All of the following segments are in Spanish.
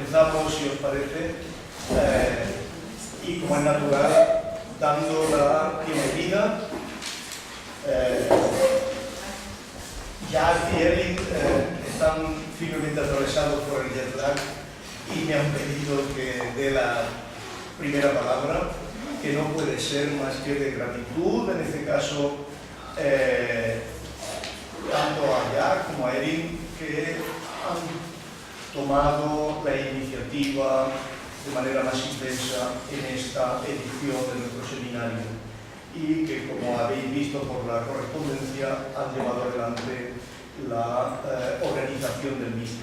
comenzamos, si os parece, y como es natural, dando la bienvenida. Jack y Erin están firmemente atravesados por el jet lag y me han pedido que dé la primera palabra, que no puede ser más que de gratitud, en este caso, tanto a Jack como a Erin, que han tomado la iniciativa de manera más intensa en esta edición de nuestro seminario y que, como habéis visto por la correspondencia, han llevado adelante la organización del mismo.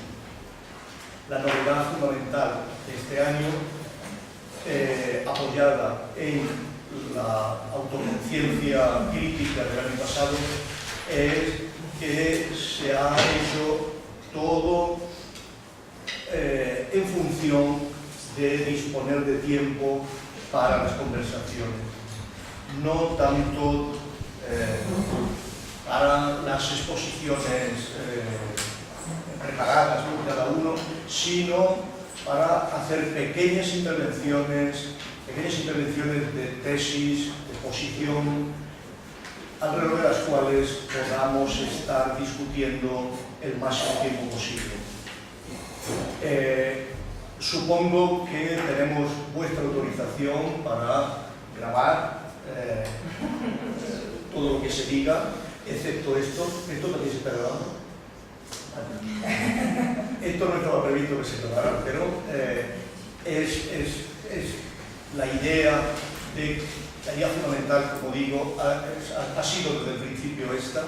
La novedad fundamental de este año, apoyada en la autoconciencia crítica del año pasado, es que se ha hecho todo en función de disponer de tiempo para las conversaciones, no tanto para las exposiciones preparadas por cada uno, sino para hacer pequeñas intervenciones de tesis, de posición, alrededor de las cuales podamos estar discutiendo el máximo tiempo posible. Supongo que tenemos vuestra autorización para grabar todo lo que se diga, excepto esto. ¿Esto también se está grabando? Esto no estaba previsto que se grabara, pero es la idea fundamental, como digo, ha sido desde el principio esta,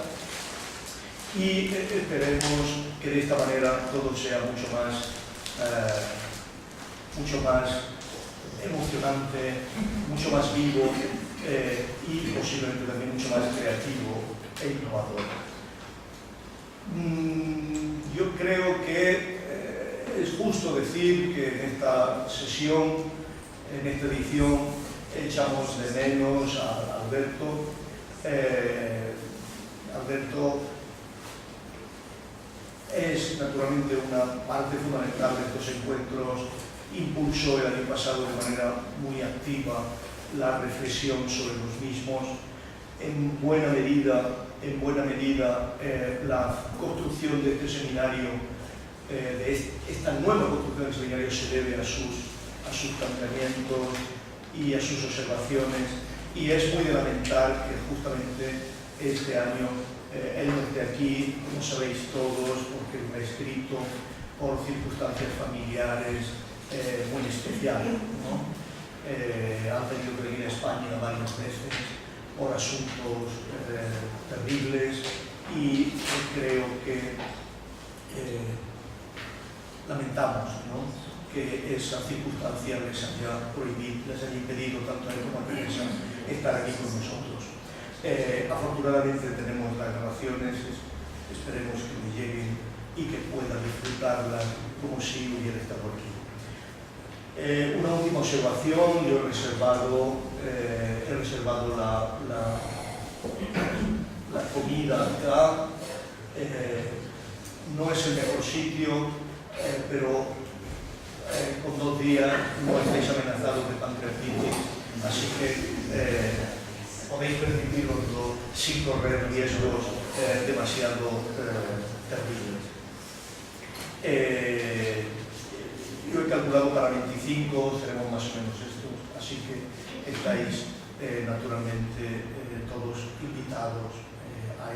y esperemos que de esta manera todo sea mucho más emocionante, mucho más vivo y posiblemente también mucho más creativo e innovador. Yo creo que es justo decir que en esta sesión, en esta edición, echamos de menos a Alberto. Alberto es naturalmente una parte fundamental de estos encuentros. Impulsó el año pasado de manera muy activa la reflexión sobre los mismos. En buena medida la construcción de este seminario, esta nueva construcción del seminario, se debe a sus planteamientos y a sus observaciones, y es muy de lamentar que justamente este año él no esté aquí, como sabéis todos, porque lo ha escrito por circunstancias familiares muy especiales, ¿no? Han tenido que venir a España varias veces por asuntos terribles, y creo que lamentamos, ¿no?, que esa circunstancia les haya impedido tanto a él como a Teresa estar aquí con nosotros. Afortunadamente tenemos las grabaciones, esperemos que le lleguen y que pueda disfrutarlas como si hubiera estado aquí. Una última observación: yo he reservado la comida acá. No es el mejor sitio, pero con 2 días no estáis amenazados de pancreatitis, así que podéis permitiroslo sin correr riesgos demasiado terribles. Yo he calculado para 25, seremos más o menos estos, así que estáis naturalmente todos invitados a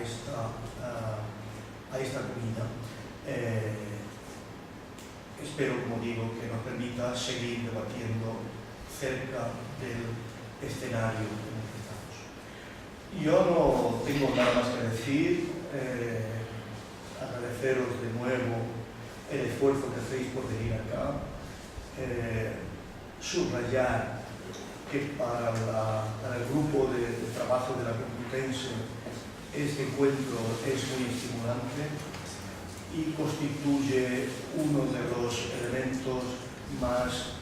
esta comida. Espero, como digo, que nos permita seguir debatiendo cerca del escenario en el que estamos. Yo no tengo nada más que decir. Agradeceros de nuevo el esfuerzo que hacéis por venir acá, subrayar que para el grupo de trabajo de la Complutense este encuentro es muy estimulante y constituye uno de los elementos más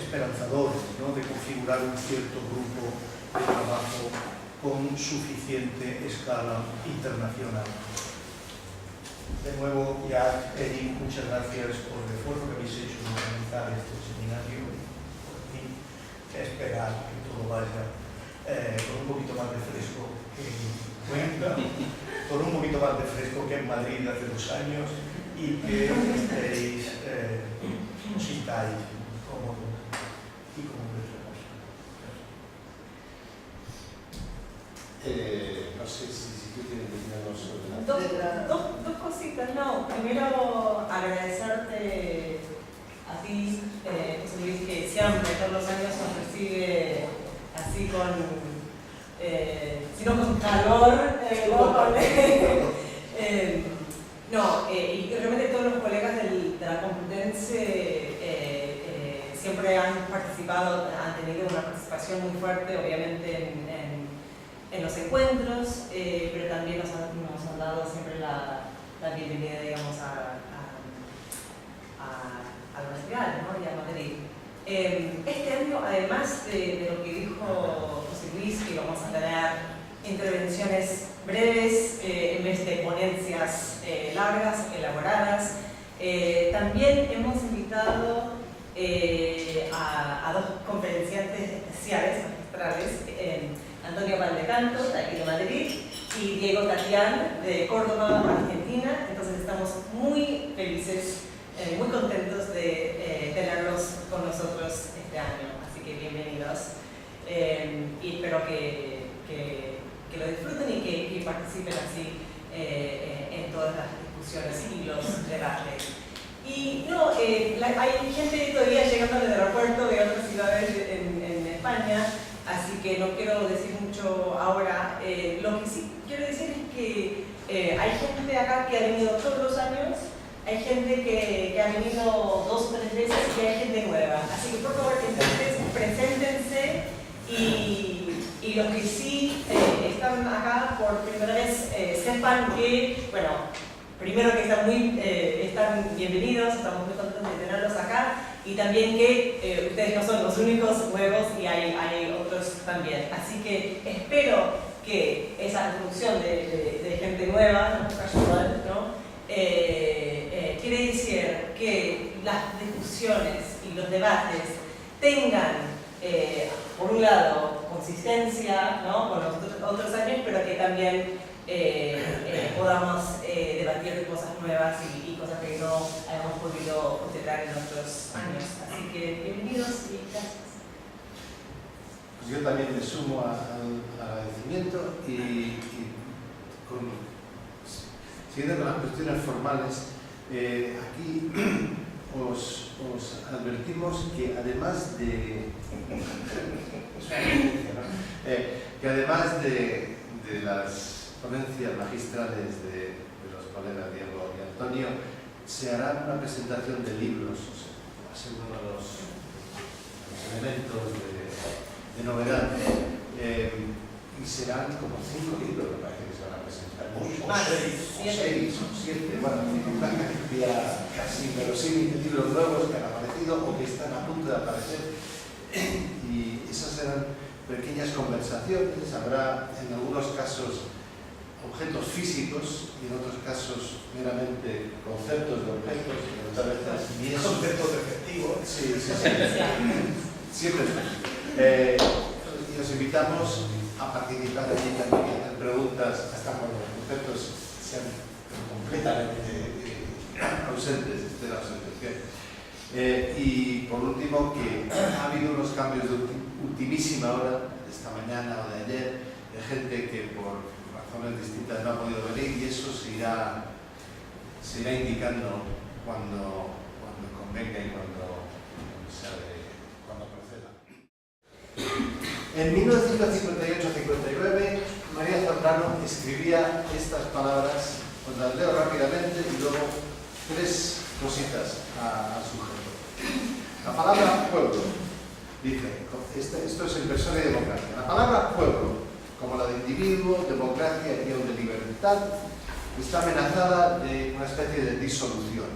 esperanzadores, ¿no?, de configurar un cierto grupo de trabajo con suficiente escala internacional. De nuevo, ya, Eric, muchas gracias por el esfuerzo que habéis hecho en organizar este seminario. Por fin, esperar que todo vaya con un poquito más de fresco que en Cuenca, con un poquito más de fresco que en Madrid hace 2 años, y que estéis, os sintáis cómodos y como no sé si tú tienes que decir algo sobre la Dos cositas, no. Primero, agradecerte a ti, José Luis, que siempre, todos los años, nos recibe así sino con calor, y realmente todos los colegas de la Complutense siempre han participado, han tenido una participación muy fuerte, obviamente, en los encuentros, pero también nos han dado siempre la bienvenida, digamos, a la universidad, ¿no? Y a Madrid. Este año, además de lo que dijo José Luis, que vamos a tener intervenciones breves en vez de ponencias largas, elaboradas, también hemos invitado a 2 conferenciantes especiales, magistrales, Antonio Valdecanto, de aquí de Madrid, y Diego Tatián, de Córdoba, Argentina. Entonces estamos muy felices, muy contentos de tenerlos con nosotros este año. Así que bienvenidos. Y espero que lo disfruten y que participen así en todas las discusiones y los debates. Y no, hay gente todavía llegando del aeropuerto de otras ciudades en España, así que no quiero decir mucho ahora. Lo que sí quiero decir es que hay gente acá que ha venido todos los años, hay gente que ha venido 2 o 3 veces y hay gente nueva. Así que por favor, entonces, preséntense y los que sí están acá por primera vez sepan que, bueno, primero que están bienvenidos, estamos muy contentos de tenerlos acá, y también que ustedes no son los únicos nuevos y hay otros también. Así que espero que esa introducción de gente nueva, ¿no? Quiere decir que las discusiones y los debates tengan, por un lado, consistencia, ¿no? Con los otros años, pero que también podamos debatir cosas nuevas y cosas que no hayamos podido considerar en otros años. Así que bienvenidos y gracias. Pues yo también me sumo al agradecimiento y siguiendo con las cuestiones formales, aquí os advertimos que además de las ponencias magistrales de los colegas Diego y Antonio, se hará una presentación de libros, o sea, va a ser uno de los elementos de novedad, y serán como 5 libros, me parece que se van a presentar, o 6 o 7, bueno, una cantidad casi verosímil de libros nuevos que han aparecido o que están a punto de aparecer, y esas serán pequeñas conversaciones. Habrá en algunos casos objetos físicos y en otros casos meramente conceptos de objetos, y otras veces ni eso. Conceptos efectivos. Sí. Siempre es y os invitamos a participar allí también, a hacer preguntas hasta cuando los conceptos sean completamente ausentes, estén ausentes. Y por último, que ha habido unos cambios de ultimísima hora, esta mañana o de ayer, de gente que por razones distintas no ha podido venir, y eso se irá indicando cuando convenga y cuando proceda. En 1958-59, María Zambrano escribía estas palabras, os las leo rápidamente y luego 3 cositas al sujeto. La palabra pueblo, dice, esto es en persona y democracia. La palabra pueblo, como la de individuo, democracia y aún de libertad, está amenazada de una especie de disolución.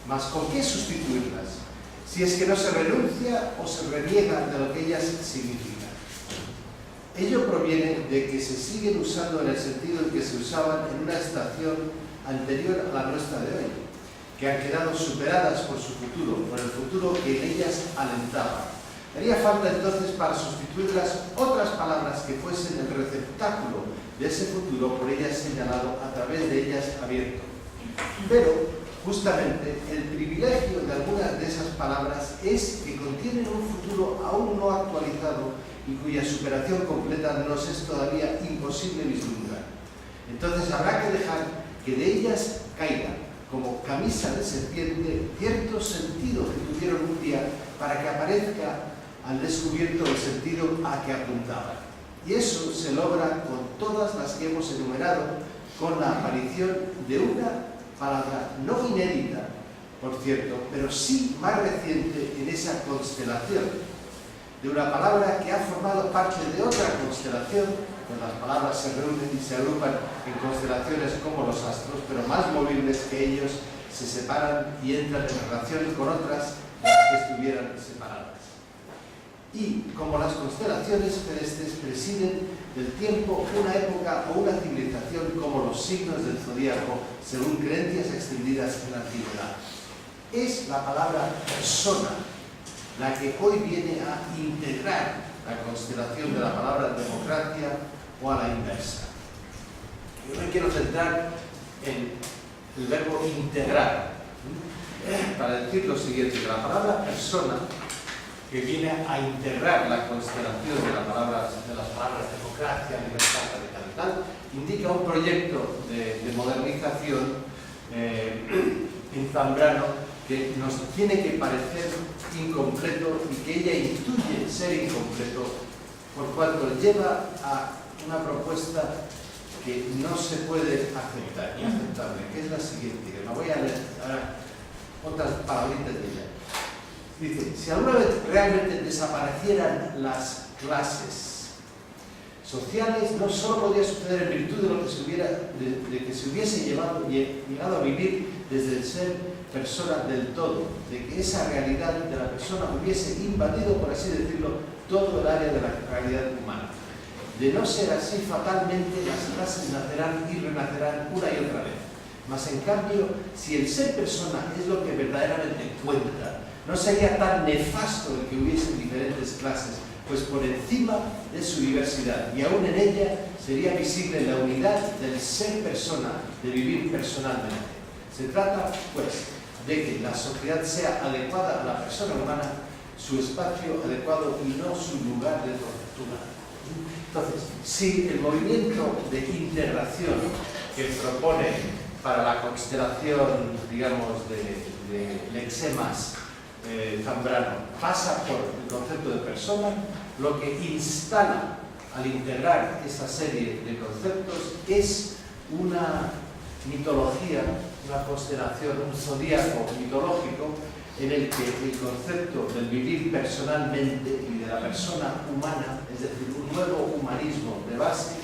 ¿Mas con qué sustituirlas? Si es que no se renuncia o se reniega de lo que ellas significan. Ello proviene de que se siguen usando en el sentido en que se usaban en una estación anterior a la nuestra de hoy, que han quedado superadas por su futuro, por el futuro que en ellas alentaba. Haría falta entonces para sustituirlas otras palabras que fuesen el receptáculo de ese futuro por ellas señalado, a través de ellas abierto. Pero, justamente, el privilegio de algunas de esas palabras es que contienen un futuro aún no actualizado y cuya superación completa nos es todavía imposible vislumbrar. Entonces habrá que dejar que de ellas caiga, como camisa de serpiente, cierto sentido que tuvieron un día para que aparezca al descubierto el sentido a que apuntaban. Y eso se logra con todas las que hemos enumerado, con la aparición de una palabra no inédita, por cierto, pero sí más reciente en esa constelación, de una palabra que ha formado parte de otra constelación, pues las palabras se reúnen y se agrupan en constelaciones como los astros, pero más movibles que ellos, se separan y entran en relación con otras las que estuvieran separadas. Y como las constelaciones celestes presiden del tiempo una época o una civilización como los signos del zodíaco, según creencias extendidas en la antigüedad. Es la palabra persona la que hoy viene a integrar la constelación de la palabra democracia o a la inversa. Yo me quiero centrar en el verbo integrar, para decir lo siguiente, que la palabra persona, que viene a integrar la constelación de las palabras democracia, libertad, radical y tal, indica un proyecto de modernización en Zambrano que nos tiene que parecer incompleto y que ella intuye ser incompleto por cuanto lleva a una propuesta que no se puede aceptar, inaceptable, que es la siguiente, que me voy a leer ahora otras palabritas de ella. Dice, si alguna vez realmente desaparecieran las clases sociales, no solo podría suceder en virtud de lo que se hubiese llegado a vivir desde el ser persona del todo, de que esa realidad de la persona hubiese invadido, por así decirlo, todo el área de la realidad humana. De no ser así, fatalmente las clases nacerán y renacerán una y otra vez. Mas en cambio, si el ser persona es lo que verdaderamente cuenta, no sería tan nefasto el que hubiesen diferentes clases, pues por encima de su diversidad y aún en ella sería visible la unidad del ser persona, de vivir personalmente. Se trata, pues, de que la sociedad sea adecuada a la persona humana, su espacio adecuado y no su lugar de tortura. Entonces, si el movimiento de integración que propone para la constelación, digamos, de lexemas Zambrano pasa por el concepto de persona, lo que instala al integrar esa serie de conceptos es una mitología, una constelación, un zodíaco mitológico en el que el concepto del vivir personalmente y de la persona humana, es decir, un nuevo humanismo de base,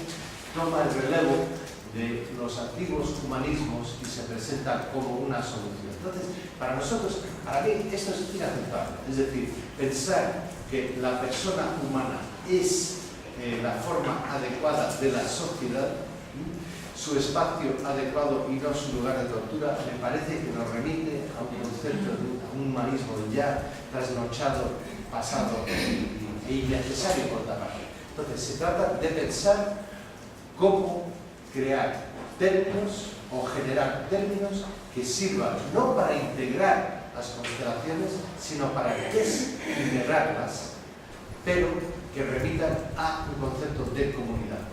toma el relevo de los antiguos humanismos y se presenta como una solución. Entonces, para nosotros, para mí, esto es inaceptable. Es decir, pensar que la persona humana es la forma adecuada de la sociedad, su espacio adecuado y no su lugar de tortura, me parece que nos remite a un concepto de un humanismo ya trasnochado, pasado e innecesario por otra parte. Entonces, se trata de pensar cómo crear términos o generar términos que sirvan no para integrar las constelaciones, sino para desintegrarlas, pero que remitan a un concepto de comunidad.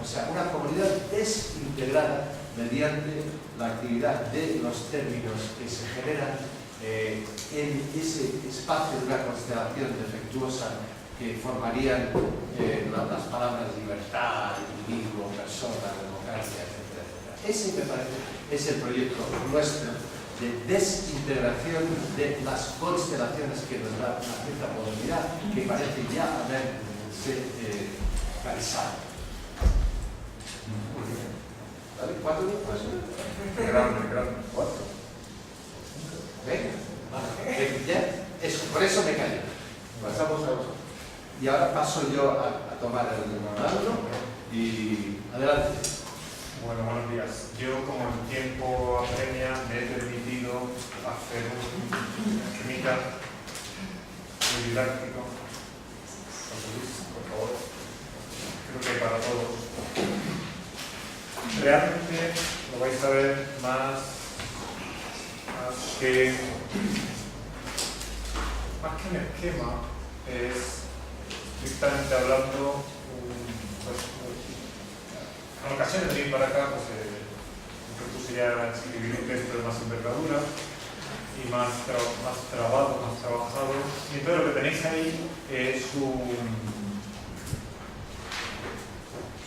O sea, una comunidad desintegrada mediante la actividad de los términos que se generan en ese espacio de una constelación defectuosa que formarían las palabras libertad, individuo, persona, democracia, etcétera, etcétera. Ese, me parece, es el proyecto nuestro de desintegración de las constelaciones que nos da una cierta modernidad que parece ya haberse cansado. ¿Vale? ¿4 minutos? Grande. 4. Venga. Ya, eso, por eso me callo. Pasamos a vosotros. Y ahora paso yo a tomar el mando y adelante. Bueno, buenos días. Yo, como el tiempo apremia, me he permitido hacer un esquemita muy didáctico. José Luis, por favor. Creo que para todos. Realmente lo vais a ver más que un esquema, es estrictamente hablando en ocasiones de venir para acá, pues me propuse ya escribir un texto de más envergadura y más trabado, más trabajado. Y entonces lo que tenéis ahí es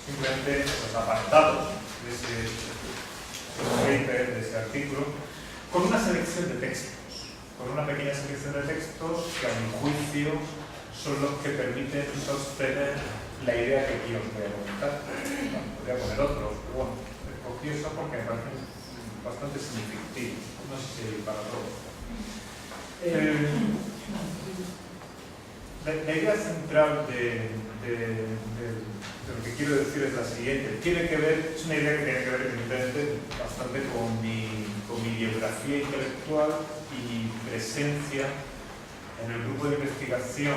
simplemente los apartados de ese paper, de ese artículo, con una selección de textos, con una pequeña selección de textos que a mi juicio son los que permiten sostener la idea que aquí os voy a comentar. Podría poner otros, pero bueno, escogí eso porque me parecen bastante significativos. No sé si para todos. La idea central de lo que quiero decir es la siguiente. Es una idea que tiene que ver evidentemente bastante con mi biografía intelectual y presencia en el grupo de investigación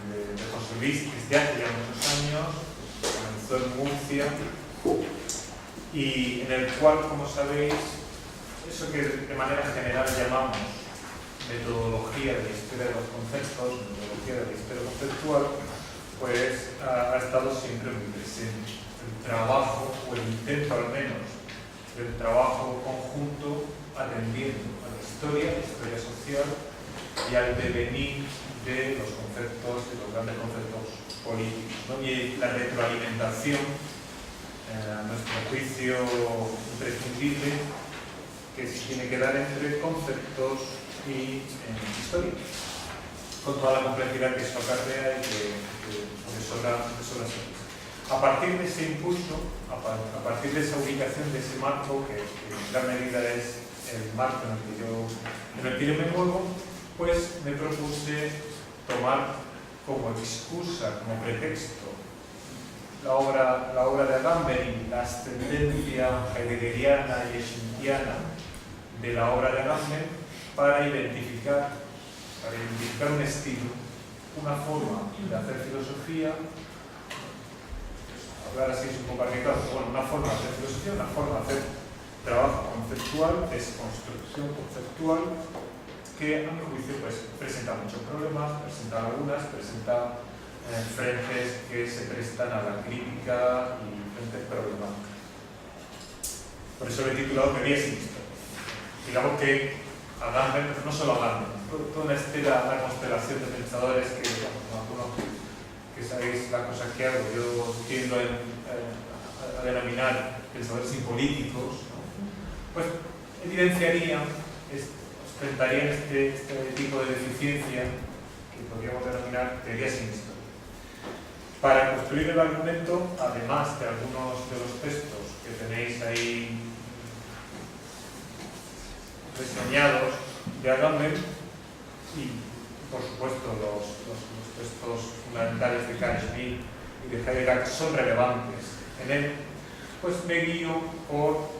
de José Luis, que desde hace ya muchos años comenzó en Murcia, y en el cual, como sabéis, eso que de manera general llamamos metodología de la historia de los conceptos, metodología de la historia conceptual, pues ha estado siempre muy presente. El trabajo, o el intento al menos, del trabajo conjunto atendiendo a la historia social y al devenir de los conceptos, de los grandes conceptos políticos, ¿no? Y la retroalimentación, a nuestro juicio imprescindible, que se tiene que dar entre conceptos y historia, con toda la complejidad que eso acarrea y que sobra ser. A partir de ese impulso, a partir de esa ubicación, de ese marco, que en gran medida es el marco en el que yo me muevo, pues me propuse tomar como excusa, como pretexto, la obra de Agamben, la ascendencia heideggeriana y schmittiana de la obra de Agamben, para identificar un estilo, una forma de hacer filosofía. Hablar así es un poco arriesgado, pero bueno, una forma de hacer filosofía, una forma de hacer trabajo conceptual, desconstrucción conceptual, que a mi juicio pues, presenta muchos problemas, presenta lagunas, presenta frentes que se prestan a la crítica y frentes problemáticas. Por eso lo he titulado Teoría sin historia. Digamos que Agamben, no solo Agamben, toda la constelación de pensadores que, algunos que sabéis las cosas que hago, yo tiendo a denominar pensadores impolíticos, ¿no? Pues evidenciarían, ostentarían este tipo de deficiencia que podríamos denominar teoría sin historia. Para construir el argumento, además de algunos de los textos que tenéis ahí reseñados de Agamben y, por supuesto, los textos fundamentales de Carl Schmitt y de Heidegger son relevantes en él, pues me guío por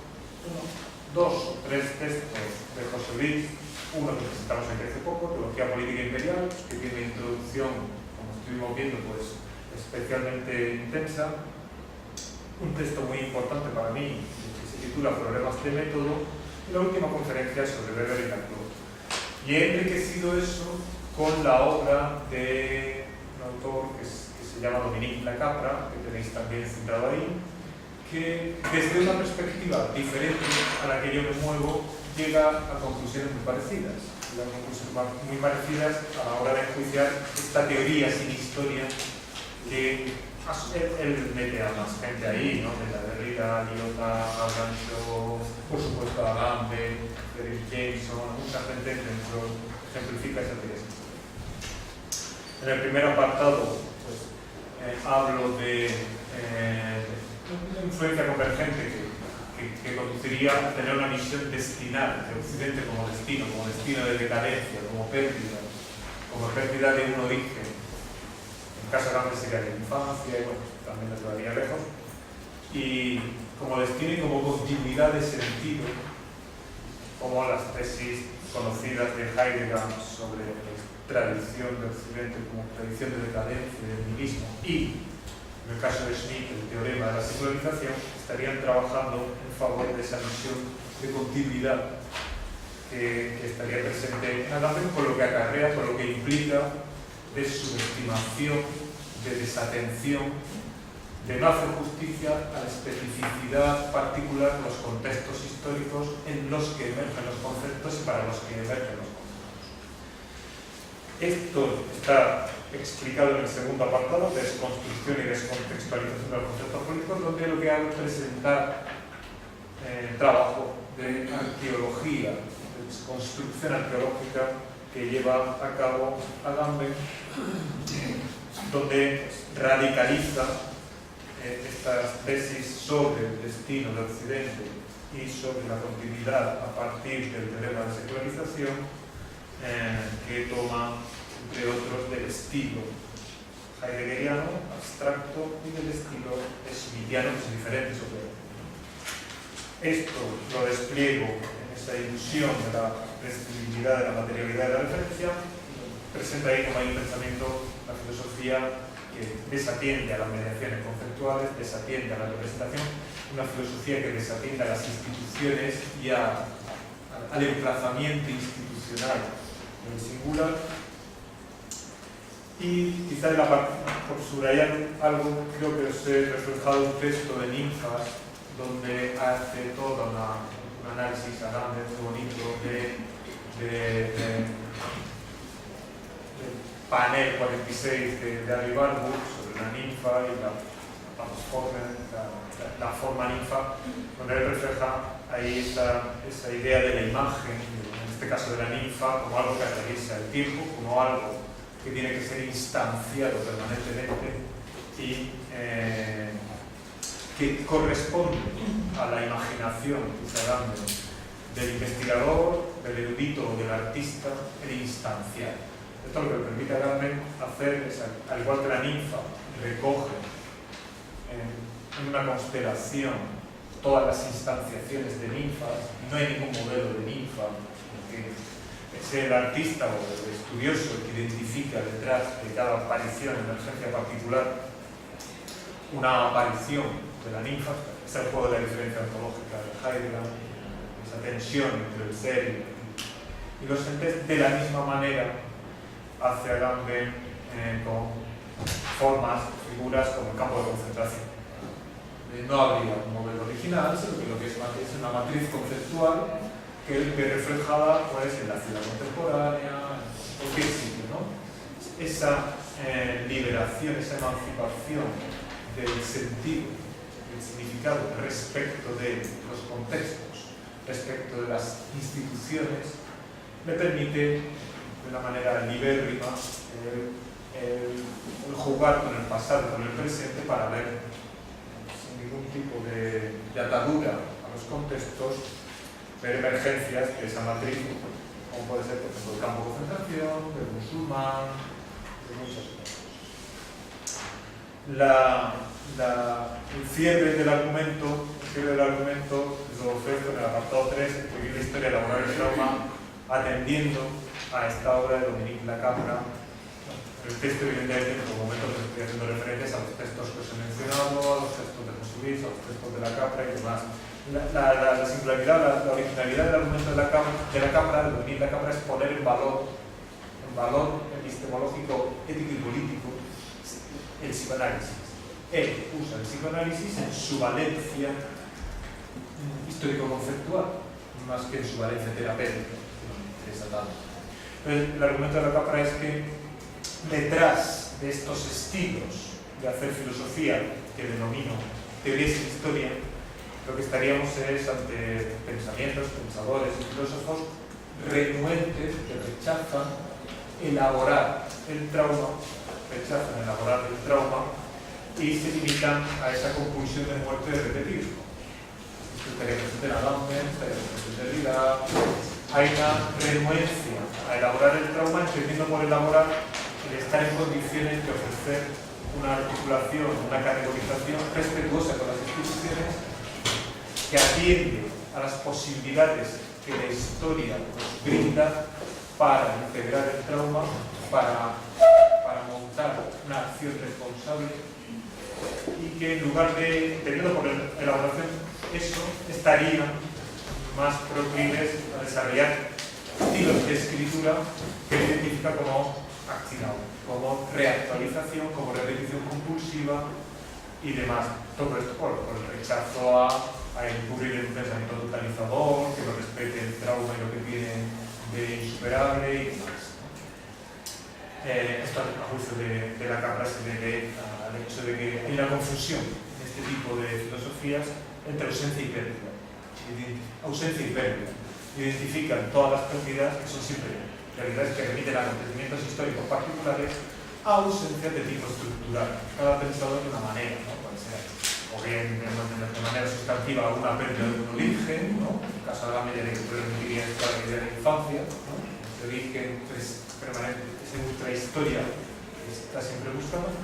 dos o tres textos de José Luis, uno que presentamos aquí hace poco, Teología Política Imperial, que tiene una introducción, como estuvimos viendo, pues especialmente intensa, un texto muy importante para mí, que se titula Problemas de método, y la última conferencia sobre Weber y Laclau. Y he enriquecido eso con la obra de un autor que se llama Dominique Lacapra, que tenéis también citado ahí, que desde una perspectiva diferente a la que yo me muevo, llega a conclusiones muy parecidas. Muy parecidas a la hora de enjuiciar esta teoría sin historia que él mete a más gente ahí, ¿no? De la Derrida, Lyotard, Abrahamson, por supuesto a Agamben, Derrick Jameson, mucha gente que ejemplifica esa teoría. En el primer apartado, pues, hablo de una influencia convergente que conduciría a tener una visión destinal de Occidente como destino de decadencia, como pérdida de un origen. En caso de Agamben sería de infancia, y bueno, también nos llevaría lejos. Y como destino y como continuidad de sentido, como las tesis conocidas de Heidegger sobre tradición de Occidente como tradición de decadencia, del nihilismo, y en el caso de Schmitt, el teorema de la secularización, estarían trabajando en favor de esa noción de continuidad que estaría presente en Agamben, con lo que acarrea, con lo que implica de subestimación, de desatención, de no hacer justicia a la especificidad particular de los contextos históricos en los que emergen los conceptos y para los que emergen los conceptos. Esto está explicado en el segundo apartado, desconstrucción y descontextualización de los conceptos políticos, donde lo que hago es presentar trabajo de arqueología, de desconstrucción arqueológica que lleva a cabo Agamben, donde radicaliza estas tesis sobre el destino de Occidente y sobre la continuidad a partir del teorema de secularización, que toma, entre otros, del estilo heideggeriano, abstracto, y del estilo schmittiano, que son diferentes. Esto lo despliego en esa ilusión de la prescindibilidad de la materialidad de la referencia, presenta ahí como hay un pensamiento, la filosofía que desatiende a las mediaciones conceptuales, desatiende a la representación, una filosofía que desatiende a las instituciones y al emplazamiento institucional del singular. Y quizá por subrayar algo, creo que os he reflejado un texto de Ninfas, donde hace todo un análisis Agamben muy bonito del panel 46 de Ari Warburg sobre la ninfa y la forma ninfa, donde él refleja ahí esa idea de la imagen, en este caso de la ninfa, como algo que atraviesa el tiempo, como algo que tiene que ser instanciado permanentemente y que corresponde a la imaginación, dice Agamben, del investigador, del erudito o del artista, el instanciar. Esto lo que permite a Agamben hacer es, al igual que la ninfa recoge en una constelación todas las instanciaciones de ninfas, no hay ningún modelo de ninfa, porque es el artista o el estudioso el que identifica detrás de cada aparición, emergencia particular, una aparición de la ninfa. Es el juego de la diferencia ontológica de Heidegger, esa tensión entre el ser y los entes. De la misma manera hace Agamben con formas, figuras como el campo de concentración. No habría un modelo original, sino que lo que es una matriz conceptual que ve reflejada pues, en la ciudad contemporánea, en cualquier sitio, ¿no? Esa liberación, esa emancipación del sentido, del significado respecto de los contextos, respecto de las instituciones, me permite de una manera libérrima el jugar con el pasado, con el presente, para ver sin ningún tipo de atadura a los contextos, ver emergencias de esa matriz, como puede ser, por ejemplo, el campo de concentración, del musulmán, de muchas cosas. El cierre del argumento lo ofrezco en el apartado 3, escribir la historia, elaborar el trauma, atendiendo a esta obra de Dominique Lacapra. El texto, evidentemente, en todo momento estoy haciendo referencias a los textos que os he mencionado, a los textos de José Luis, a los textos de Lacapra y demás. La singularidad, la originalidad del argumento de Lacapra, de Dominique Lacapra, es poner en valor epistemológico, ético y político el psicoanálisis. Él usa el psicoanálisis en su valencia histórico-conceptual, más que en su valencia terapéutica, que no me interesa tanto. Entonces, el argumento de Lacapra es que detrás de estos estilos de hacer filosofía, que denomino teorías en historia, lo que estaríamos es ante pensamientos, pensadores y filósofos renuentes que rechazan elaborar el trauma, y se limitan a esa compulsión de muerte de repetir. Esto estaría presente en Agamben, estaría presente en Derrida. Hay una renuencia a elaborar el trauma, entendiendo por elaborar el estar en condiciones de ofrecer una articulación, una categorización respetuosa con las instituciones, que atiende a las posibilidades que la historia nos brinda para integrar el trauma, para montar una acción responsable, y que en lugar de, teniendo por elaboración eso, estarían más proclives a desarrollar estilos de escritura que se identifica como actinado, como reactualización, como repetición compulsiva y demás. Todo esto por el rechazo a incurrir en un pensamiento totalizador, que no respete el trauma y lo que tiene de insuperable y demás. Esto a juicio de la Cámara se debe al hecho de que hay una confusión en este tipo de filosofías entre ausencia y pérdida. Ausencia y pérdida. Identifican todas las pérdidas que son siempre realidades que remiten a acontecimientos históricos particulares, a ausencia de tipo estructural. Cada pensador de una manera, ¿no? Puede ser o bien de manera sustantiva una pérdida de un origen, ¿no? En el caso de la medida que permitiría la idea de la infancia, ¿no? Ese origen permanente, esa ultrahistoria que está siempre buscando,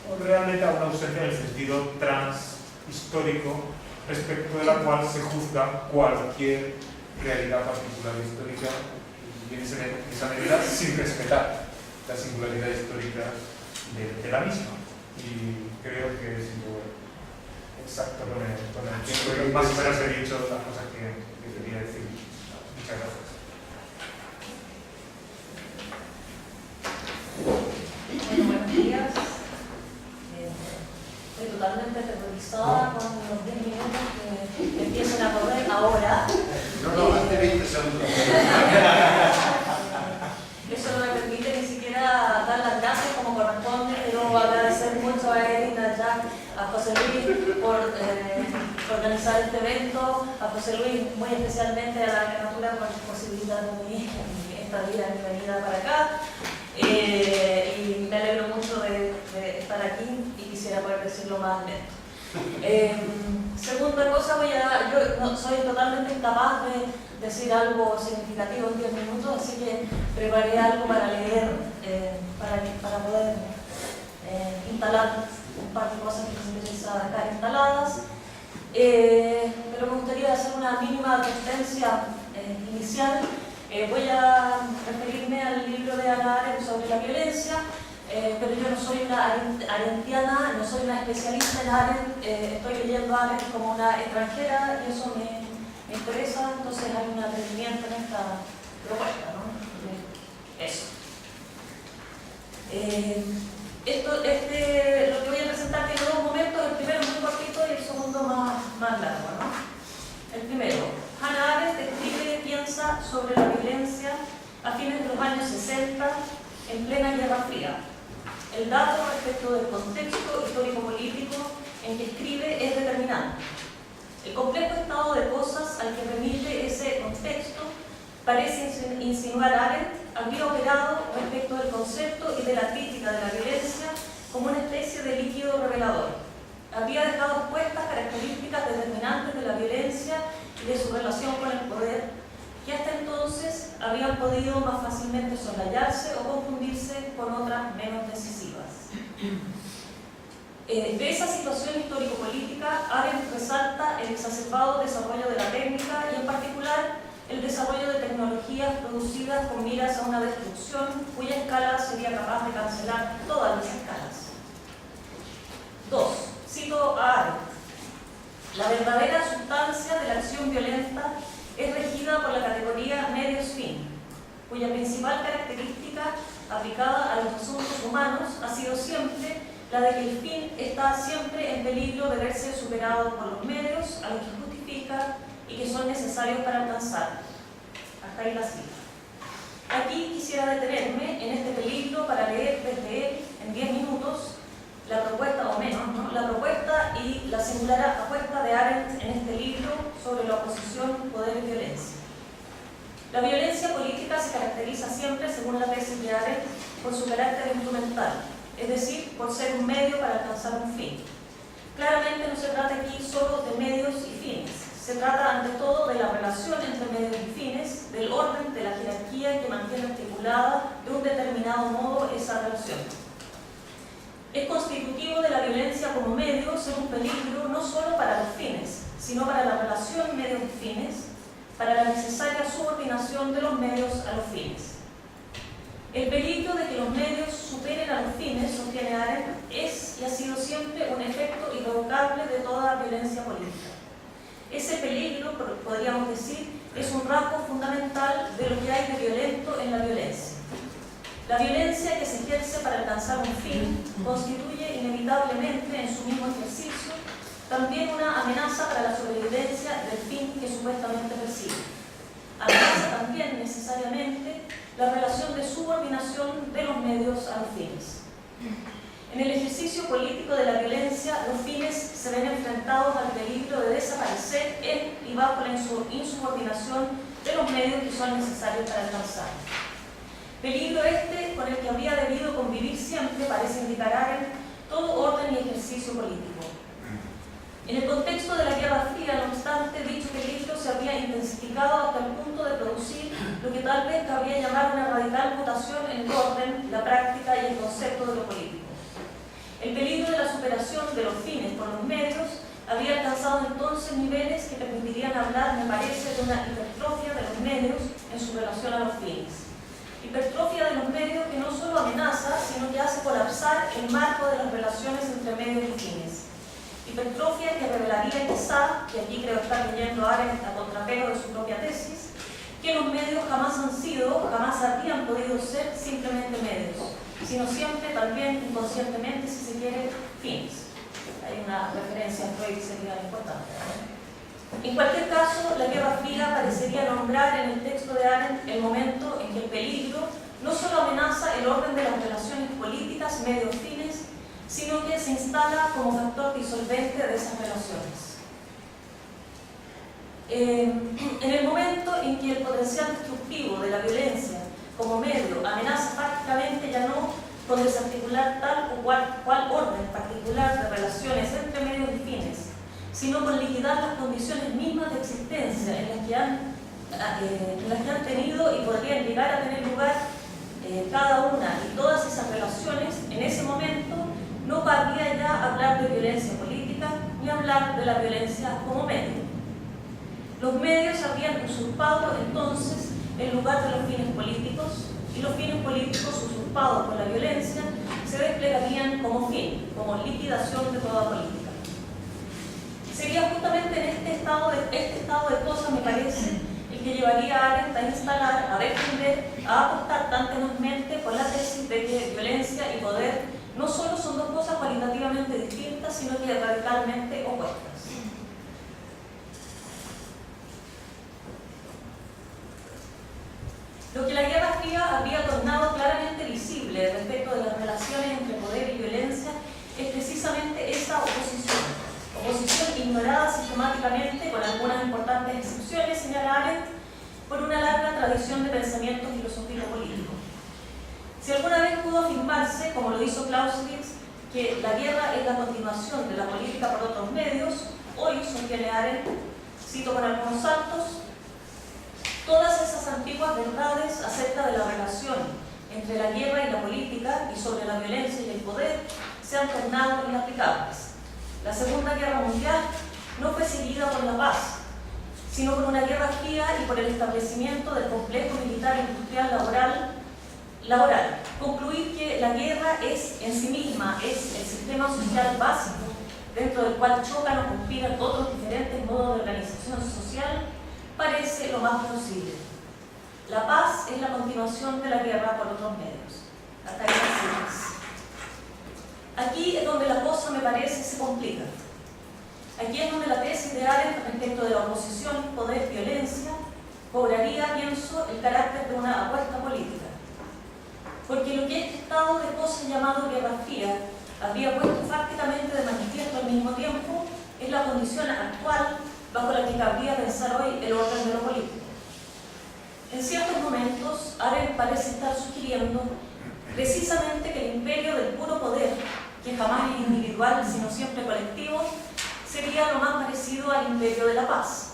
o realmente a una ausencia en el sentido transhistórico, respecto de la cual se juzga cualquier realidad particular histórica, y en esa medida sin respetar la singularidad histórica de la misma. Y creo que he sido exacto con el tiempo, y más o menos he dicho las cosas que quería decir. Muchas gracias. Bueno, buenos días. Estoy totalmente aterrorizada con los 10 minutos que empiezan a correr ahora. No, hace 20 segundos. Eso no me permite ni siquiera dar las gracias como corresponde. Quiero agradecer mucho a Erin, a Jack, a José Luis por organizar este evento, a José Luis muy especialmente, a la Literatura por posibilitarme esta vida, mi venida para acá. Y me alegro mucho de estar aquí y quisiera poder decirlo más lento. Segunda cosa, yo no, soy totalmente incapaz de decir algo significativo en 10 minutos, así que preparé algo para leer, para poder instalar un par de cosas que me interesa estar instaladas. Pero me gustaría hacer una mínima advertencia inicial. Voy a referirme al libro de Hannah Arendt sobre la violencia, pero yo no soy una arendtiana, no soy una especialista en Arendt, estoy leyendo a Arendt como una extranjera y eso me interesa, entonces hay un atrevimiento en esta propuesta, ¿no? Eso. Lo que voy a presentar tiene dos momentos, el primero muy cortito y el segundo más largo, ¿no? El primero, Hannah Arendt escribe y piensa sobre la violencia a fines de los años 60 en plena Guerra Fría. El dato respecto del contexto histórico-político en que escribe es determinante. El complejo estado de cosas al que remite ese contexto parece insinuar Arendt habría operado respecto del concepto y de la crítica de la violencia como una especie de líquido revelador. Había dejado expuestas características determinantes de la violencia y de su relación con el poder, que hasta entonces habían podido más fácilmente soslayarse o confundirse con otras menos decisivas. De esa situación histórico-política, Arendt resalta el exacerbado desarrollo de la técnica y en particular el desarrollo de tecnologías producidas con miras a una destrucción cuya escala sería capaz de cancelar todas las escalas. 2. Cito a Arendt. La verdadera sustancia de la acción violenta es regida por la categoría medios-fin, cuya principal característica aplicada a los asuntos humanos ha sido siempre la de que el fin está siempre en peligro de verse superado por los medios a los que justifica y que son necesarios para alcanzar. Hasta ahí la cita. Aquí quisiera detenerme en este peligro para leer desde él en 10 minutos la propuesta, o menos, ¿no? La propuesta y la singular apuesta de Arendt en este libro sobre la oposición poder y violencia. La violencia política se caracteriza siempre, según la tesis de Arendt, por su carácter instrumental, es decir, por ser un medio para alcanzar un fin. Claramente no se trata aquí solo de medios y fines, se trata ante todo de la relación entre medios y fines, del orden de la jerarquía que mantiene articulada de un determinado modo esa relación. Es constitutivo de la violencia como medio ser un peligro no solo para los fines, sino para la relación medios-fines, para la necesaria subordinación de los medios a los fines. El peligro de que los medios superen a los fines, sostiene Arendt, es y ha sido siempre un efecto irrevocable de toda violencia política. Ese peligro, podríamos decir, es un rasgo fundamental de lo que hay de violento en la violencia. La violencia que se ejerce para alcanzar un fin constituye inevitablemente en su mismo ejercicio también una amenaza para la sobrevivencia del fin que supuestamente persigue. Amenaza también necesariamente la relación de subordinación de los medios a los fines. En el ejercicio político de la violencia, los fines se ven enfrentados al peligro de desaparecer en y bajo la insubordinación de los medios que son necesarios para alcanzar. Peligro este con el que habría debido convivir siempre, parece indicar Arendt, todo orden y ejercicio político. En el contexto de la Guerra Fría, no obstante, dicho peligro se había intensificado hasta el punto de producir lo que tal vez cabría llamar una radical mutación en el orden, la práctica y el concepto de lo político. El peligro de la superación de los fines por los medios había alcanzado entonces niveles que permitirían hablar, me parece, de una hipertrofia de los medios en su relación a los fines. Hipertrofia de los medios que no solo amenaza, sino que hace colapsar el marco de las relaciones entre medios y fines. Hipertrofia que revelaría quizá, y aquí creo estar leyendo Arendt a contrapelo de su propia tesis, que los medios jamás han sido, jamás habrían podido ser simplemente medios, sino siempre también inconscientemente, si se quiere, fines. Hay una referencia a Freud que sería importante, ¿no? En cualquier caso, la Guerra Fría parecería nombrar en el texto de Arendt el momento en que el peligro no solo amenaza el orden de las relaciones políticas medios-fines, sino que se instala como factor disolvente de esas relaciones. En el momento en que el potencial destructivo de la violencia como medio amenaza prácticamente ya no con desarticular tal o cual orden particular de relaciones entre medios y fines, sino con liquidar las condiciones mismas de existencia en las que han tenido y podrían llegar a tener lugar cada una y todas esas relaciones, en ese momento no cabría ya hablar de violencia política ni hablar de la violencia como medio. Los medios habrían usurpado entonces el lugar de los fines políticos, y los fines políticos usurpados por la violencia se desplegarían como fin, como liquidación de toda política. Sería justamente en este estado de cosas, me parece, el que llevaría a Arendt a instalar, a defender, a apostar tan tenazmente por la tesis de que violencia y poder no solo son dos cosas cualitativamente distintas, sino que radicalmente opuestas. Lo que la Guerra Fría había tornado claramente visible respecto de las relaciones entre poder y violencia es precisamente esa oposición ignorada sistemáticamente, con algunas importantes excepciones, señala Arendt, por una larga tradición de pensamiento filosófico-político. Si alguna vez pudo afirmarse, como lo hizo Clausewitz, que la guerra es la continuación de la política por otros medios, hoy sostiene Arendt, cito con algunos saltos, todas esas antiguas verdades acerca de la relación entre la guerra y la política y sobre la violencia y el poder se han tornado inaplicables. La Segunda Guerra Mundial no fue seguida por la paz, sino por una guerra fría y por el establecimiento del complejo militar industrial laboral. Concluir que la guerra es en sí misma, es el sistema social básico dentro del cual chocan o conspiran otros diferentes modos de organización social, parece lo más plausible. La paz es la continuación de la guerra por otros medios. Hasta ahí las citas. Aquí es donde la cosa, me parece, se complica. Aquí es donde la tesis de Arendt respecto de la oposición poder-violencia cobraría, pienso, el carácter de una apuesta política. Porque lo que este estado de cosas llamado Guerra Fría había puesto prácticamente de manifiesto al mismo tiempo es la condición actual bajo la que cabría pensar hoy el orden de lo político. En ciertos momentos, Arendt parece estar sugiriendo precisamente que el imperio del puro poder, que jamás es individual sino siempre colectivo, sería lo más parecido al imperio de la paz.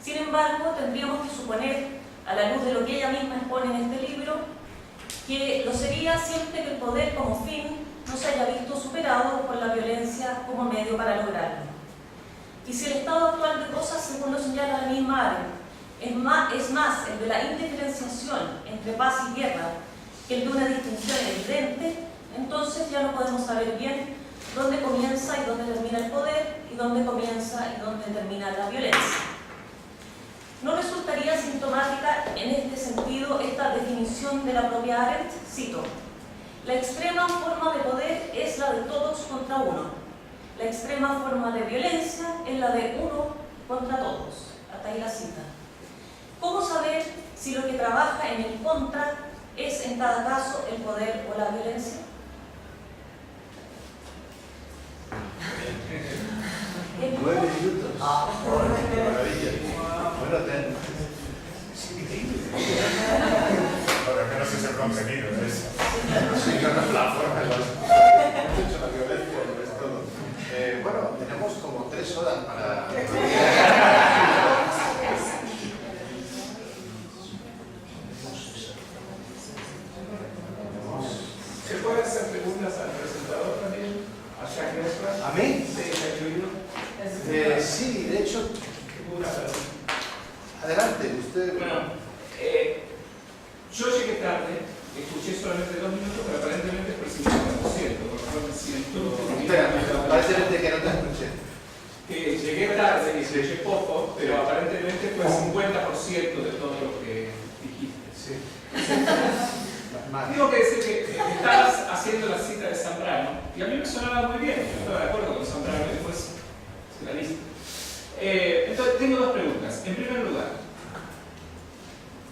Sin embargo, tendríamos que suponer, a la luz de lo que ella misma expone en este libro, que lo sería siempre que el poder como fin no se haya visto superado por la violencia como medio para lograrlo. Y si el estado actual de cosas, según lo señala la misma Arendt, es más el de la indiferenciación entre paz y guerra que el de una distinción evidente, entonces ya no podemos saber bien dónde comienza y dónde termina el poder, y dónde comienza y dónde termina la violencia. ¿No resultaría sintomática en este sentido esta definición de la propia Arendt? Cito: la extrema forma de poder es la de todos contra uno. La extrema forma de violencia es la de uno contra todos. Hasta ahí la cita. ¿Cómo saber si lo que trabaja en el contra es en cada caso el poder o la violencia? En 9 minutos. Maravilla. Bueno, es increíble. Por lo menos es el contenido, es Sí, no, la forma, la violencia, no es todo. Bueno, tenemos como 3 horas para... ¿Se pueden hacer preguntas al presentador también? ¿A Jack Nessler? ¿A mí? Sí, incluido. Sí, de hecho, Una pregunta. adelante, usted... Bueno, yo llegué tarde, escuché solamente 2 minutos, pero aparentemente fue el 50%, por lo cual me siento... Espera, parece que no te escuché. Que llegué tarde y escuché poco, pero aparentemente fue el 50% de todo lo que dijiste. Sí. Tengo que decir que estabas haciendo la cita de Zambrano, y a mí me sonaba muy bien, yo estaba de acuerdo con Zambrano, y después se la lista. Entonces, tengo 2 preguntas. En primer lugar,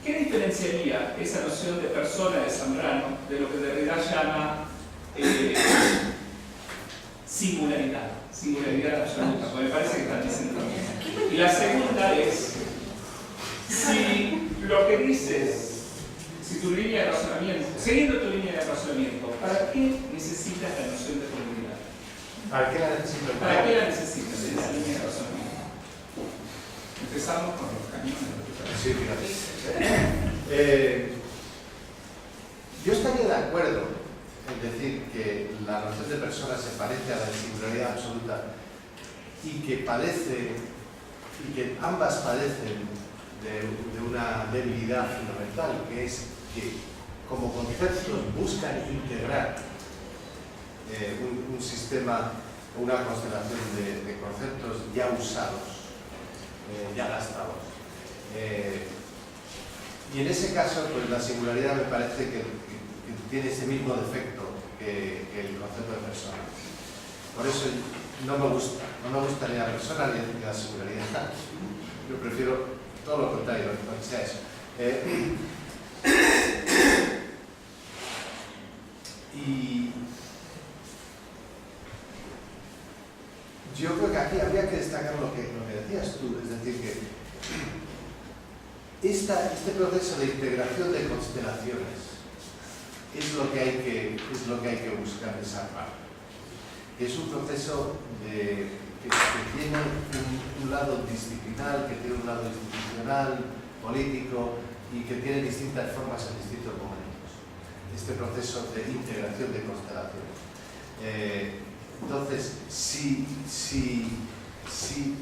¿qué diferenciaría esa noción de persona de Zambrano de lo que Derrida llama singularidad? Singularidad absoluta, porque me parece que están diciendo lo mismo. Y la segunda es, si lo que dices, si tu línea de razonamiento, siguiendo tu línea de razonamiento, ¿para qué necesitas la noción de comunidad? ¿Para qué la necesito? ¿Para qué la necesitas en esa línea de razonamiento? Empezamos con los camiones. Sí, fíjate. Yo estaría de acuerdo en decir que la noción de persona se parece a la singularidad absoluta y que padece, y que ambas padecen de una debilidad fundamental, que es que como conceptos buscan integrar un sistema, una constelación de conceptos ya usados, ya gastados. Y en ese caso, pues la singularidad me parece que tiene ese mismo defecto que el concepto de persona. Por eso no me gusta ni la persona ni la singularidad. Yo prefiero todo lo contrario, lo que sea eso. Y yo creo que aquí habría que destacar lo que decías tú, es decir, que este proceso de integración de constelaciones es lo que hay que buscar desarmar. Es un proceso que tiene un lado disciplinar, que tiene un lado institucional, político, y que tiene distintas formas en distintos momentos. Este proceso de integración de constelaciones. Entonces, si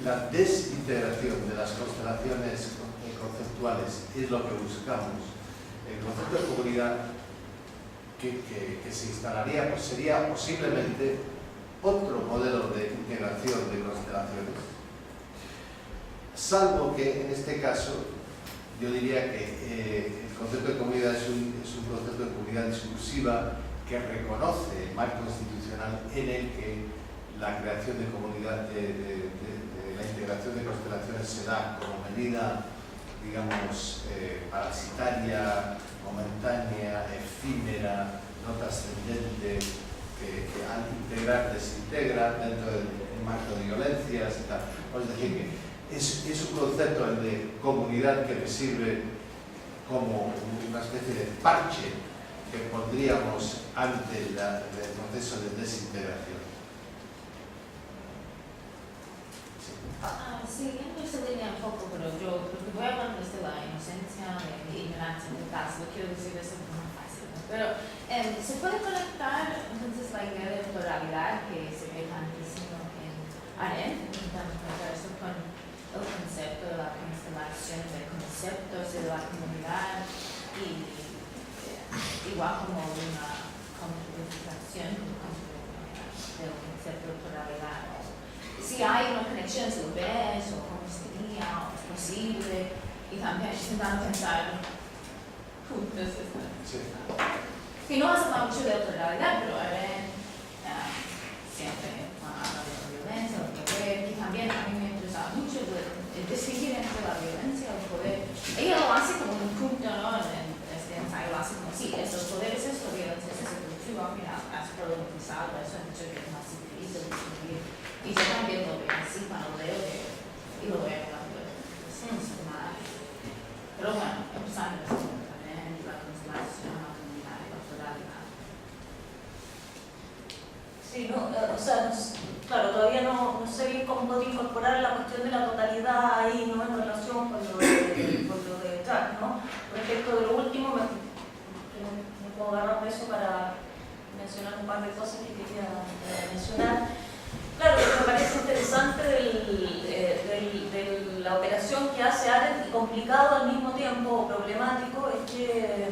la desintegración de las constelaciones conceptuales es lo que buscamos, el concepto de comunidad que se instalaría, pues sería posiblemente otro modelo de integración de constelaciones, salvo que en este caso yo diría que el concepto de comunidad es un concepto de comunidad discursiva que reconoce el marco institucional en el que la creación de comunidad, de la integración de constelaciones se da como medida, digamos, parasitaria, momentánea, efímera, no trascendente, que al integrar desintegra dentro del marco de violencias y tal. Es decir, que es un concepto el de comunidad que me sirve como una especie de parche que pondríamos ante el proceso de desintegración. Sí, en esa línea un poco, pero yo lo que voy a hablar desde la inocencia, de mi ignorancia en el caso, lo quiero decir de esa forma fácil, ¿no? Pero se puede conectar entonces la idea de pluralidad que se ve tantísimo en Arendt, intentando conectar esta exploración de conceptos de la comunidad y igual como una complejización del concepto de pluralidad. Si hay una conexión, si lo ves, o cómo sería, o es posible, y también intentando pensar juntos. Sí. Que no has hablado mucho de pluralidad, pero siempre habla de la violencia, el poder, y también a mí me interesa mucho el distinguir entre la violencia y el poder. Ella lo hace como un punto, ¿no? En este ensayo lo hace como, sí, estos poderes, esto, violencia, es eso, pero tú al final has problematizado eso, has dicho que es más difícil de distinguir. Y yo también lo veo así cuando leo y lo veo hablando de más. Pero bueno, empezando también la constelación, la comunidad y la pluralidad. Sí, no, o sea, claro, todavía no sé bien cómo puedo incorporar la cuestión de la totalidad ahí, ¿no? En relación con lo de Jack, ¿no? Respecto de lo último, me puedo agarrar de eso para mencionar un par de cosas que quería mencionar. Claro, lo que me parece interesante de la operación que hace Arendt y complicado al mismo tiempo, problemático, es que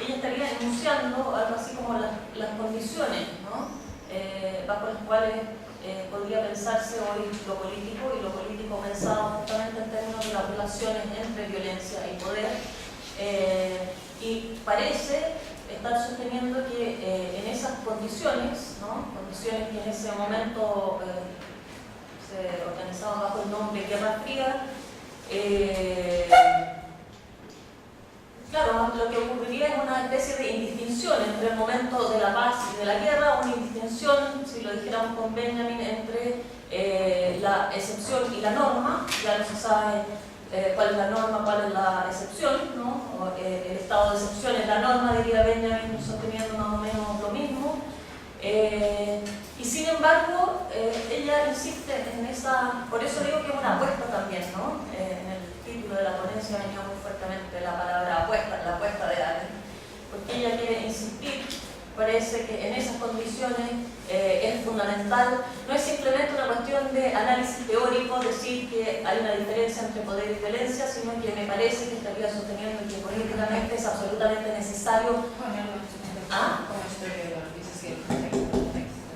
ella estaría enunciando algo así como las condiciones, ¿no? Bajo las cuales podría pensarse hoy lo político, y lo político pensado justamente en términos de las relaciones entre violencia y poder. Y parece estar sosteniendo que en esas condiciones, ¿no? Condiciones que en ese momento se organizaban bajo el nombre Guerra Fría, claro, lo que ocurriría es una especie de indistinción entre el momento de la paz y de la guerra, una indistinción, si lo dijéramos con Benjamin, entre la excepción y la norma. Ya no se sabe cuál es la norma, cuál es la excepción, ¿no? El estado de excepción es la norma, diría Benjamin, sosteniendo más o menos lo mismo. Y sin embargo, ella insiste en esa, por eso digo que es una apuesta también, ¿no? En el título de la ponencia venía muy fuertemente la palabra apuesta, la apuesta de Arendt, porque ella quiere insistir, parece que en esas condiciones es fundamental, no es simplemente una cuestión de análisis teórico, decir que hay una diferencia entre poder y violencia, sino que me parece que estaría sosteniendo que políticamente es absolutamente necesario. Como historiador, dices que el contexto.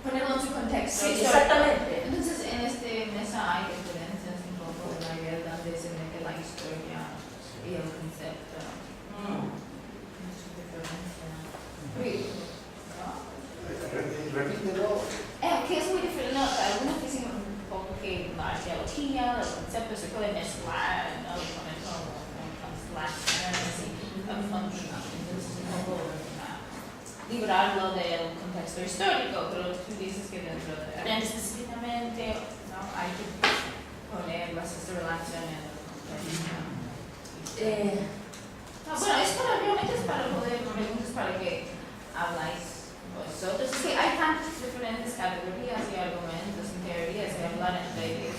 Ponerlo en su contexto. Sí, exactamente. Entonces, en esta mesa hay diferencias un poco de la idea donde se mete la historia y el concepto. Mucha diferencia. Repítelo. Que es muy diferente. No, algunos dicen un poco que la arqueología, los conceptos se pueden mezclar, ¿no? Con constelaciones y con funcional. Entonces, un poco librarlo del contexto histórico, pero tú dices que dentro de Arendt específicamente, ¿no? Hay que poner esas relaciones en el contexto. Bueno, es para, realmente es para poder preguntas para que habláis vosotros. Es que hay tantas diferentes categorías y argumentos y teorías de hablar entre ellos.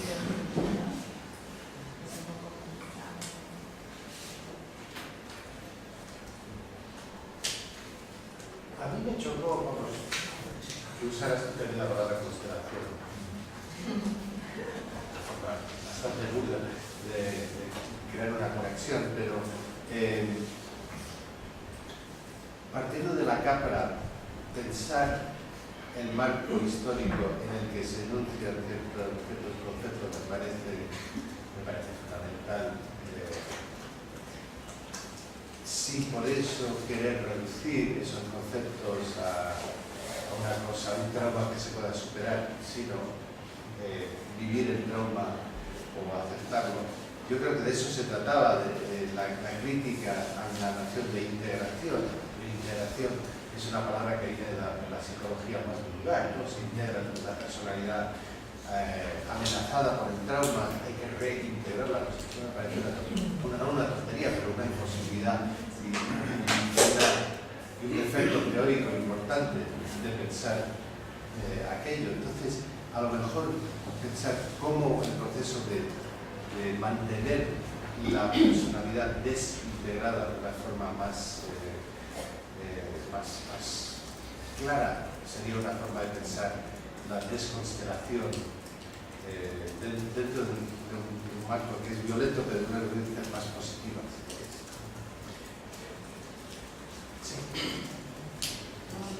Es un poco complicado. A mí me chocó, vamos, que usaras la palabra constelación. Una forma bastante burda de crear una conexión, pero partiendo de la Capra, pensar el marco histórico en el que se enuncian ciertos conceptos me parece fundamental. Sin por eso querer reducir esos conceptos a una cosa, a un trauma que se pueda superar, sino vivir el trauma o aceptarlo. Yo creo que de eso se trataba, de la crítica a la noción de integración. La integración es una palabra que viene de la psicología más vulgar, ¿no? Se integra la personalidad amenazada por el trauma, hay que reintegrarla. Me parece una tontería, pero una imposibilidad y un efecto teórico importante de pensar aquello. Entonces, a lo mejor pensar cómo el proceso de mantener la personalidad desintegrada de una forma más clara sería una forma de pensar la desconstelación dentro de un marco que es violento, pero de una violencia más positiva.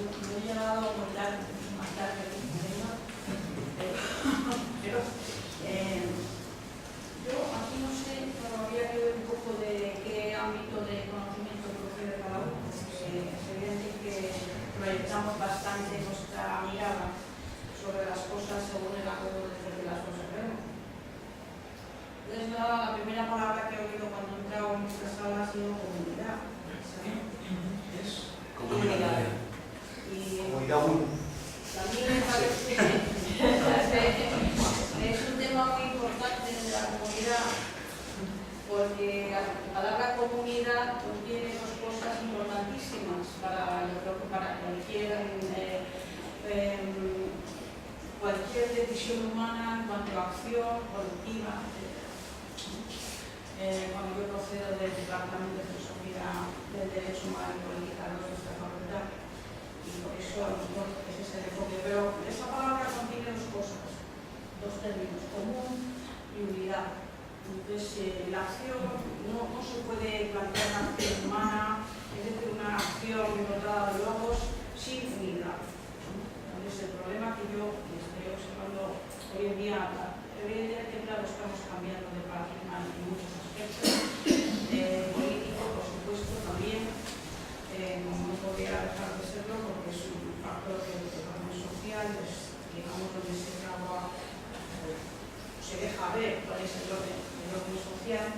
Yo he llegado a contar más tarde el tema, pero yo aquí no sé, habría que ver un poco de qué ámbito de conocimiento procede cada uno, porque es evidente que proyectamos bastante nuestra mirada sobre las cosas según el ángulo desde que las observemos. Entonces, la primera palabra que he oído cuando he entrado en esta sala ha sido comunidad. Comunidad. Y Comunidad 1. también me parece que es un tema muy importante de la comunidad, porque la palabra comunidad contiene dos cosas importantísimas para cualquier decisión humana en cuanto a acción colectiva. Cuando yo procedo del Departamento de Filosofía del Derecho Humano y Política de nuestra facultad, y por eso ese es el enfoque. Pero esa palabra contiene dos cosas, dos términos, común y unidad. Entonces, la acción no se puede plantear una acción humana, es decir, una acción dotada de logos sin unidad. Entonces, el problema que yo estoy observando hoy en día, evidentemente, claro, estamos cambiando de paradigma en muchos aspectos, político, por supuesto, también, no podría dejar de serlo porque es un factor de orden social, es, digamos, donde se traba, se deja ver cuál es el orden social.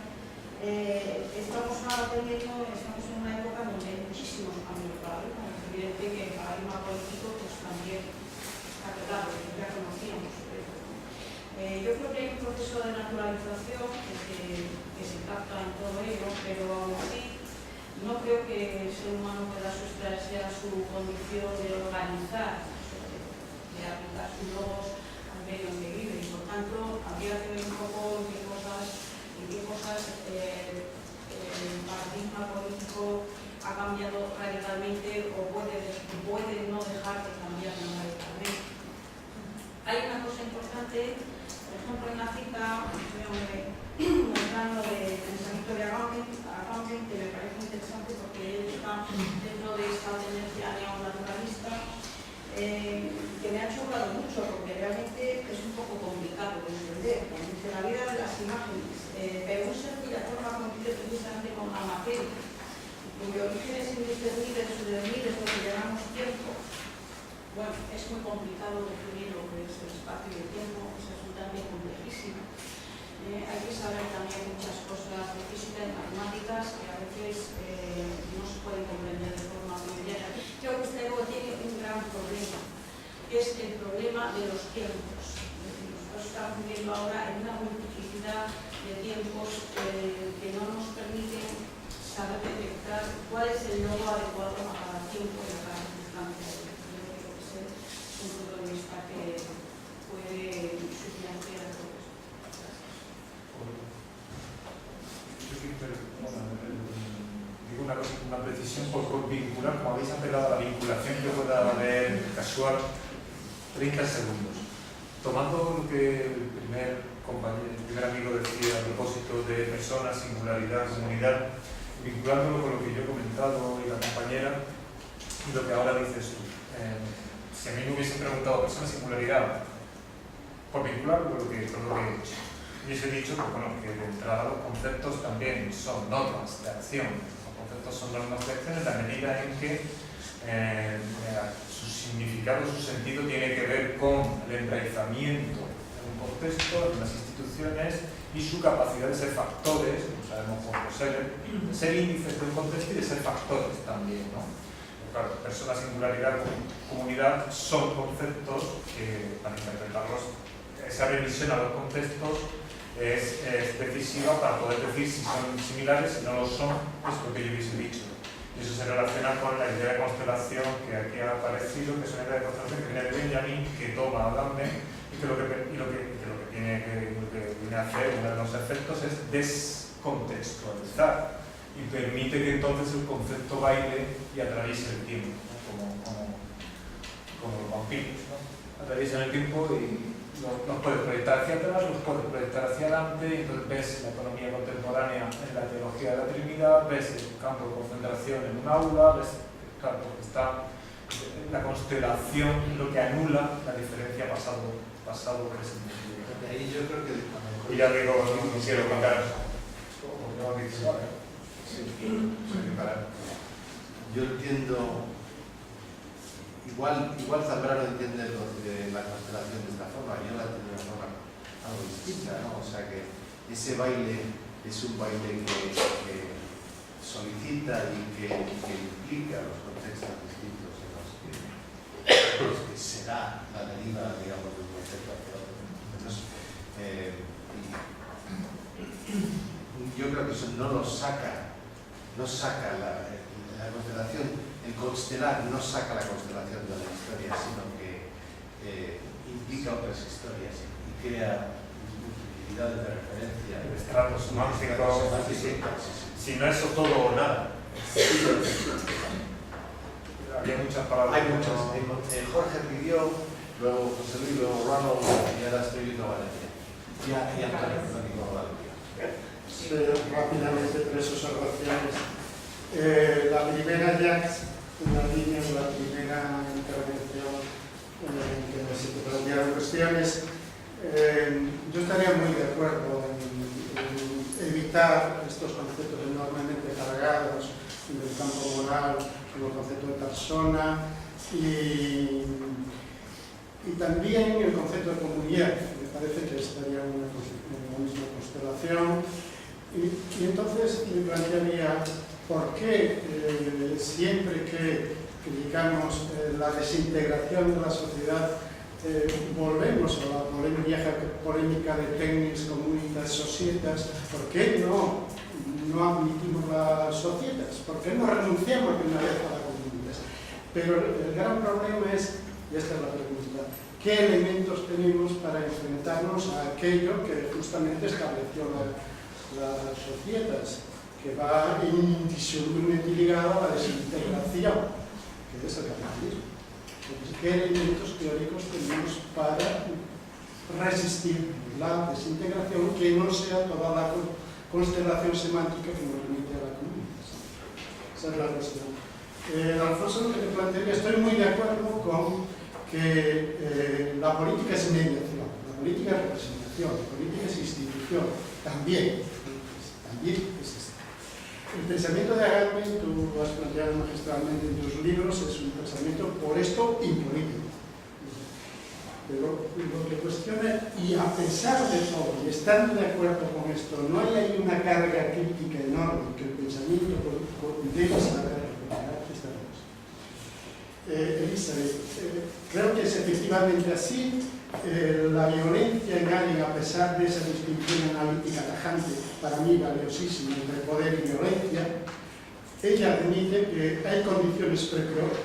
Estamos en una época donde hay muchísimos cambios de paradigma. Es evidente que el paradigma político pues, también está claro, ya conocíamos. Yo creo que hay un proceso de naturalización que se capta en todo ello, pero aún así no creo que el ser humano pueda sustraerse a su condición de organizar, de aplicar sus logos al medio en que vive, y por tanto habría que ver un poco en qué cosas el paradigma político ha cambiado radicalmente o puede no dejar de cambiar radicalmente. Hay una cosa importante, por ejemplo, en la cita, un plano de pensamiento de Agamben, que me parece interesante porque él está dentro de esta tendencia neonaturalista, que me ha chocado mucho porque realmente es un poco complicado de entender. Dice la vida de las imágenes, pero un ser cuya forma compite precisamente con la materia, cuyo origen es indiscernible de su devenir, es lo que llamamos tiempo. Bueno, es muy complicado definir lo que es el espacio y el tiempo, es absolutamente complejísimo. Hay que saber también muchas cosas de física y matemáticas que a veces no se pueden comprender de forma inmediata. Creo que usted luego tiene un gran problema, que es el problema de los tiempos. Nosotros estamos viviendo ahora en una multiplicidad de tiempos que no nos permiten saber detectar cuál es el logo adecuado a cada tiempo y a cada circunstancia. Un punto de vista que puede sugerir todo esto. Digo una precisión por vincular, como habéis apelado a la vinculación que pueda haber casual, 30 segundos. Tomando lo que el primer amigo decía a propósito de persona, singularidad, comunidad, vinculándolo con lo que yo he comentado y la compañera, y lo que ahora dices tú. Si a mí me hubiesen preguntado persona, singularidad, por vincularlo con lo que he hecho, y os he dicho que, bueno, que de entrada los conceptos también son normas de acción. Los conceptos son normas de acción en la medida en que su significado, su sentido tiene que ver con el enraizamiento en un contexto, en las instituciones y su capacidad de ser factores, no sabemos cómo ser, de ser índices del contexto y de ser factores también, ¿no? Claro, persona, singularidad, comunidad son conceptos que, para interpretarlos, esa revisión a los contextos es decisiva para poder decir si son similares, si no lo son, es lo que yo hubiese dicho. Y eso se relaciona con la idea de constelación que aquí ha aparecido, que es una idea de constelación que viene de Benjamin, que toma Agamben y que lo que viene a hacer, uno de los efectos, es descontextualizar y permite que entonces el concepto baile y atraviese el tiempo, ¿no? como los vampiros, ¿no? Atraviesan el tiempo y los puedes proyectar hacia atrás, los puedes proyectar hacia adelante, y entonces ves la economía contemporánea en la teología de la Trinidad, ves el campo de concentración en un aula, ves, claro, porque está la constelación lo que anula la diferencia pasado-presente. Ahí yo creo que... Y ya digo, no quiero contar como no he dicho, yo entiendo, igual Zambrano entiende la constelación de esta forma, yo la entiendo de una forma algo distinta, ¿no? O sea que ese baile es un baile que solicita y que implica los contextos distintos en los que será la deriva, digamos, de un concepto hacia otro. Entonces, yo creo que eso no saca la constelación, el constelar no saca la constelación de la historia, sino que implica otras historias y crea multiplicidades de referencia. Estratos semánticos, si no eso todo o nada. Había muchas palabras. Hay muchas. Jorge pidió, luego José Luis, luego Ronald, y ahora estoy viendo Valencia. Y Antonio Valencia. Sí, rápidamente 3 observaciones. La primera ya, en la línea de la primera intervención en que se plantearon cuestiones, yo estaría muy de acuerdo en evitar estos conceptos enormemente cargados del campo moral, el concepto de persona y también el concepto de comunidad. Me parece que estaría en la misma constelación. Y entonces me plantearía por qué siempre que criticamos la desintegración de la sociedad volvemos a la vieja polémica de técnicas, comunitas, societas. ¿Por qué no admitimos las societas? ¿Por qué no renunciamos de una vez a las comunitas? Pero el gran problema es, y esta es la pregunta, ¿qué elementos tenemos para enfrentarnos a aquello que justamente estableció las societas, que va indisolublemente ligado a la desintegración, que es el capitalismo? Entonces, ¿qué elementos teóricos tenemos para resistir la desintegración que no sea toda la constelación semántica que nos remite a la comunicación? Esa es la cuestión. Alfonso, lo que te plantearía, estoy muy de acuerdo con que la política es mediación, la política es representación, la política es institución, también existe. El pensamiento de Agamben, tú lo has planteado magistralmente en tus libros, es un pensamiento por esto impolítico. Pero lo que cuestiona, y a pesar de todo, y estando de acuerdo con esto, no hay ahí una carga crítica enorme que el pensamiento político debe saber recuperar esta cosa. Elizabeth, creo que es efectivamente así. La violencia en alguien, a pesar de esa distinción analítica tajante, para mí valiosísima entre poder y violencia, ella admite que hay condiciones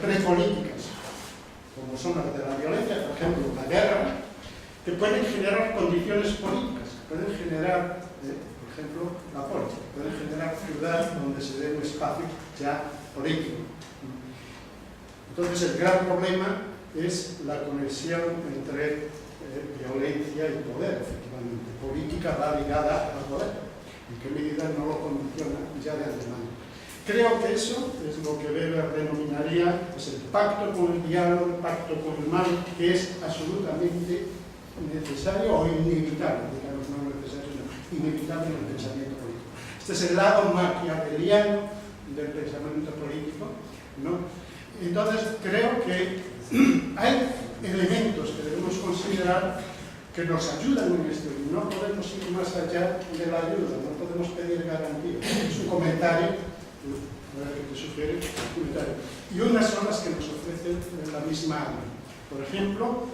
prepolíticas, como son las de la violencia, por ejemplo, la guerra, que pueden generar condiciones políticas, pueden generar, por ejemplo, la política, pueden generar ciudades donde se dé un espacio ya político. Entonces, el gran problema es la conexión entre violencia y poder, efectivamente. Política va ligada al poder. ¿En qué medida no lo condiciona ya de antemano? Creo que eso es lo que Weber denominaría pues, el pacto con el diablo, el pacto con el mal, que es absolutamente necesario o inevitable, digamos, no necesario, no, inevitable en el pensamiento político. Este es el lado maquiaveliano del pensamiento político, ¿no? Entonces, creo que hay elementos que debemos considerar que nos ayudan en esto y no podemos ir más allá de la ayuda, no podemos pedir garantías. Es un comentario que te sugiere un comentario. Y unas son las que nos ofrece la misma AMA. Por ejemplo,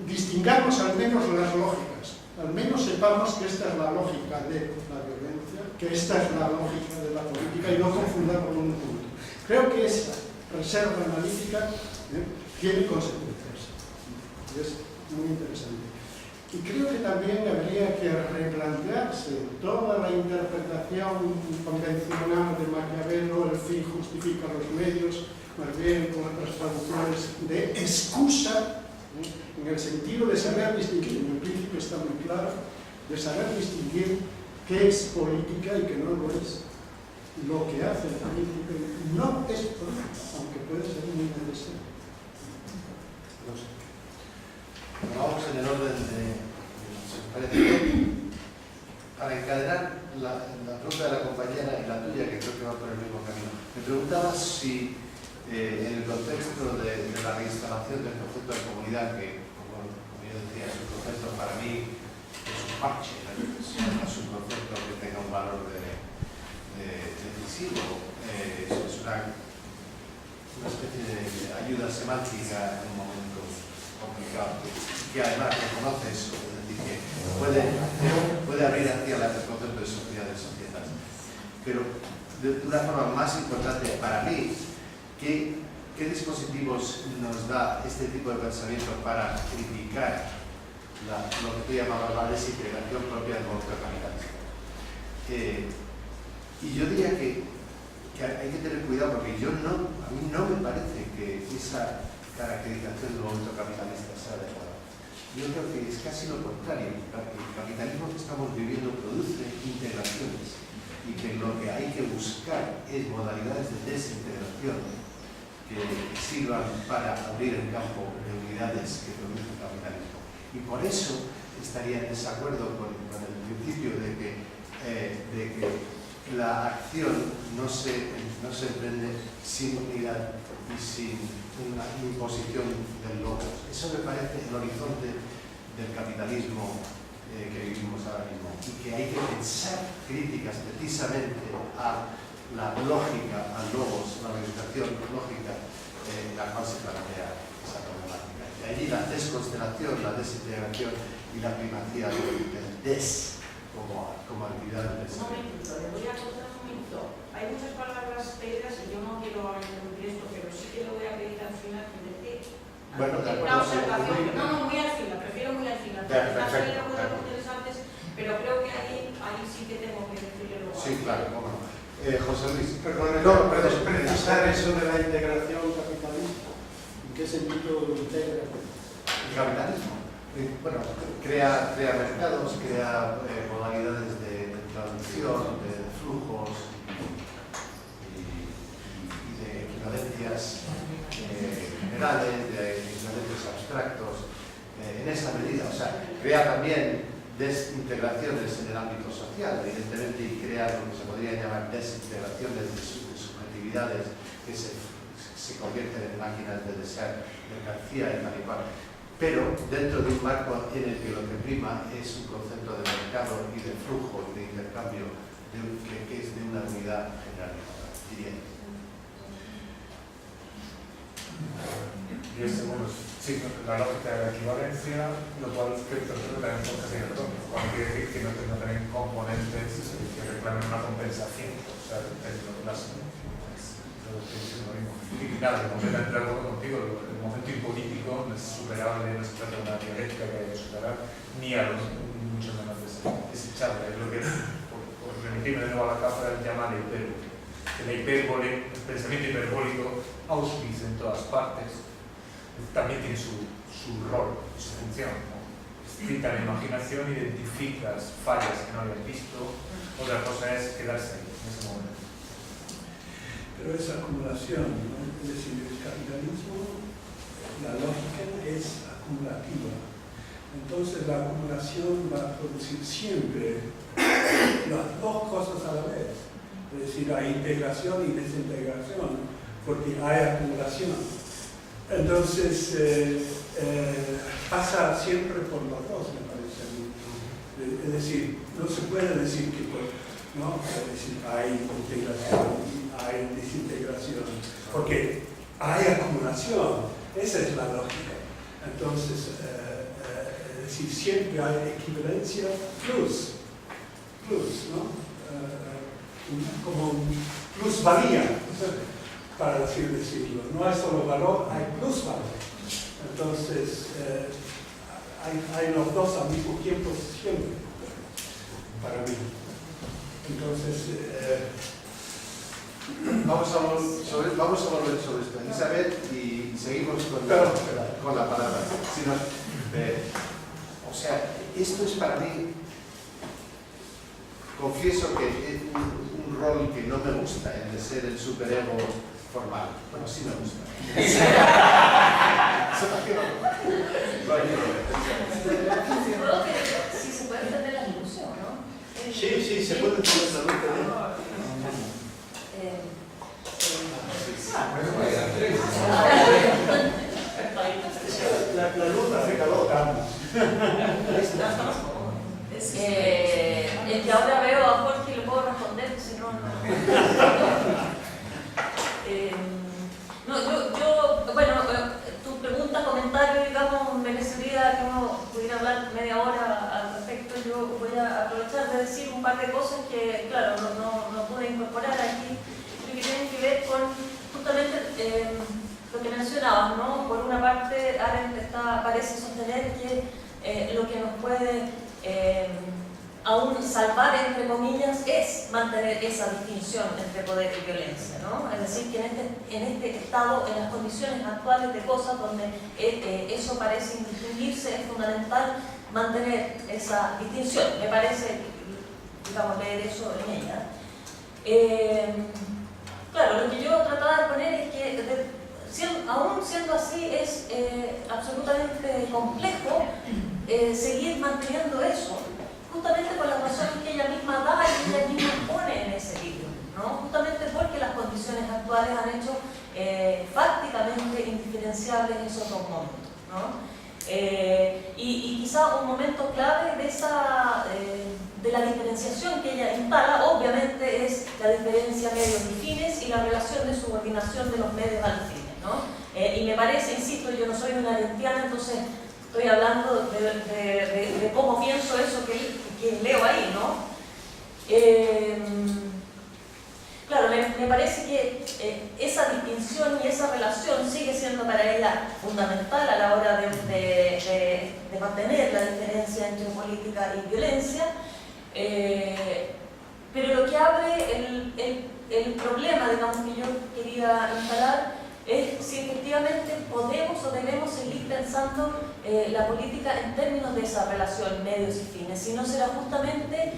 distingamos al menos las lógicas. Al menos sepamos que esta es la lógica de la violencia, que esta es la lógica de la política y no confundamos un punto. Creo que esa reserva analítica tiene consecuencias. Y es muy interesante. Y creo que también habría que replantearse toda la interpretación convencional de Maquiavelo, el fin justifica los medios, más bien con otras traducciones de excusa, en el sentido de saber distinguir. que está muy claro, de saber distinguir qué es política y qué no lo es. Lo que hace el político no es política, aunque puede ser muy necesario. No sé. Vamos en el orden de, si os parece bien, para encadenar la pregunta de la compañera y la tuya, que creo que va por el mismo camino. Me preguntaba si en el contexto de la reinstalación del concepto de comunidad, que como yo decía, es un concepto para mí, es un parche, no es un concepto que tenga un valor decisivo, es una especie de ayuda semántica en un momento complicado, que además reconoce eso, es decir, que puede abrir hacia el concepto de sociedad. Pero de una forma más importante para mí, ¿qué dispositivos nos da este tipo de pensamiento para criticar lo que tú llamabas la desintegración propia del movimiento capitalista? Y yo diría que hay que tener cuidado, porque a mí no me parece que esa caracterización del movimiento capitalista sea adecuada. Yo creo que es casi lo contrario. El capitalismo que estamos viviendo produce integraciones y que lo que hay que buscar es modalidades de desintegración que sirvan para abrir el campo de unidades que produce el capitalismo. Y por eso estaría en desacuerdo con el principio de que la acción no se emprende sin unidad y sin una imposición del logos. Eso me parece el horizonte del capitalismo que vivimos ahora mismo, y que hay que pensar críticas precisamente a la lógica, al logos, la organización lógica en la cual se plantea esa problemática. Y allí la desconstelación, la desintegración y la primacía del des como actividad del Un momentito, le voy a contar un minuto. Hay muchas palabras pedidas y yo no quiero interrumpir esto, pero sí que le voy a pedir al final que me dé bueno, una observación. No, muy al final, prefiero muy al final. Están saliendo cosas muy interesantes, pero creo que ahí sí que tengo que decirle luego. Sí, claro, cómo no. José Luis. Perdón, precisar eso de la integración capitalista. ¿En qué sentido integra? El capitalismo. Bueno, crea mercados, crea modalidades de traducción, de flujos y de equivalencias generales, de equivalencias abstractos, en esa medida. O sea, crea también desintegraciones en el ámbito social, evidentemente, y crea lo que se podría llamar desintegraciones de subjetividades que se convierten en máquinas de desear mercancía y tal y cual. Pero dentro de un marco en el que lo que prima es un concepto de mercado y de flujo y de intercambio que es de una unidad generalizada, diría. Y ese, bueno, sí, la lógica de la equivalencia, lo cual creo que también puede ser cierto, cuando quiere decir que no tienen componentes que reclamen una compensación, o sea, el término clásico. Y nada, completamente de acuerdo contigo, el momento impolítico no es superable, no se trata de una dialéctica que hay que superar, ni a los mucho menos desechable. Es lo que, por remitirme de nuevo a la cápsula, llama la hipérbole. La hipérbole, el pensamiento hiperbólico, Auschwitz en todas partes, también tiene su rol, su función. Excita la imaginación, identificas fallas que no habías visto, otra cosa es quedarse ahí, en ese momento. Pero esa acumulación, ¿no? Es decir, el capitalismo, la lógica es acumulativa. Entonces la acumulación va a producir siempre las dos cosas a la vez. Es decir, hay integración y desintegración, porque hay acumulación. Entonces pasa siempre por los dos, me parece a mí. Es decir, no se puede decir que ¿no? Es decir, hay integración y hay desintegración, porque hay acumulación, esa es la lógica. Entonces, es decir, siempre hay equivalencia plus, ¿no? Como plusvalía, para así decirlo. No hay solo valor, hay plusvalía. Entonces, hay los dos al mismo tiempo siempre, para mí. Entonces, vamos a volver sobre esto, Elizabeth, y seguimos con la palabra. O sea, esto es para mí, confieso que es un rol que no me gusta, el de ser el superego formal. Bueno, sí me gusta. Creo que sí se puede entender la ilusión, ¿no? Sí, se puede entender la luz. La luz hace calor. Es que ahora veo a Jorge y le puedo responder, si no, no. Bueno, tu pregunta, comentario, digamos, merecería que uno pudiera hablar media hora al respecto. Yo voy a aprovechar de decir un par de cosas que, claro, no pude incorporar aquí, pero que tienen que ver con justamente lo que mencionabas, ¿no? Por una parte, Arendt parece sostener que lo que nos puede aún salvar, entre comillas, es mantener esa distinción entre poder y violencia, ¿no? Es decir, que en este estado, en las condiciones actuales de cosas donde eso parece indistinguirse, es fundamental mantener esa distinción. Me parece, digamos, leer eso en ella. Claro, lo que yo trataba de poner es que aún siendo así es absolutamente complejo seguir manteniendo eso, justamente por las razones que ella misma da y ella misma pone en ese libro, ¿no? Justamente porque las condiciones actuales han hecho prácticamente indiferenciables esos dos momentos, ¿no? Y quizá un momento clave de la diferenciación que ella instala, obviamente, es la diferencia medios y fines y la relación de subordinación de los medios al fin, ¿no? Y me parece, insisto, yo no soy una arendtiana, entonces estoy hablando de cómo pienso eso que leo ahí, ¿no? Claro, me parece que esa distinción y esa relación sigue siendo para ella fundamental a la hora de mantener la diferencia entre política y violencia, pero lo que abre el problema, digamos, que yo quería instalar es si efectivamente podemos o debemos seguir pensando la política en términos de esa relación medios y fines, si no será justamente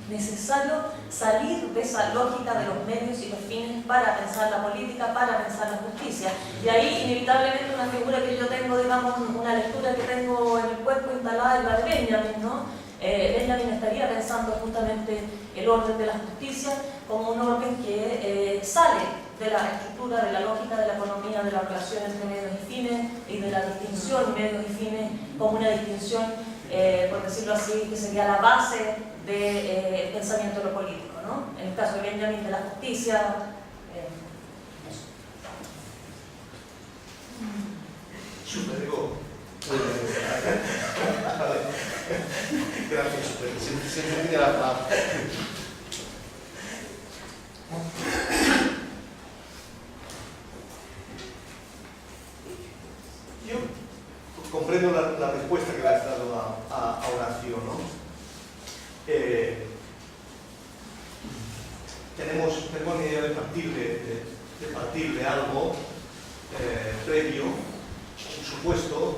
necesario salir de esa lógica de los medios y los fines para pensar la política, para pensar la justicia. Y ahí inevitablemente una figura que yo tengo, digamos, una lectura que tengo en el cuerpo instalada es la de Benjamin, ¿no? Benjamin estaría pensando justamente el orden de la justicia como un orden que sale de la estructura, de la lógica de la economía, de la relación entre medios y fines y de la distinción medios y fines como una distinción, por decirlo así, que sería la base del pensamiento de lo político, ¿no? En el caso de Benjamin, de la justicia. Superego. Gracias, siempre pide la paz. Yo comprendo la respuesta que le has dado a Horacio, ¿no? Tenemos una idea de partir de algo previo, un supuesto,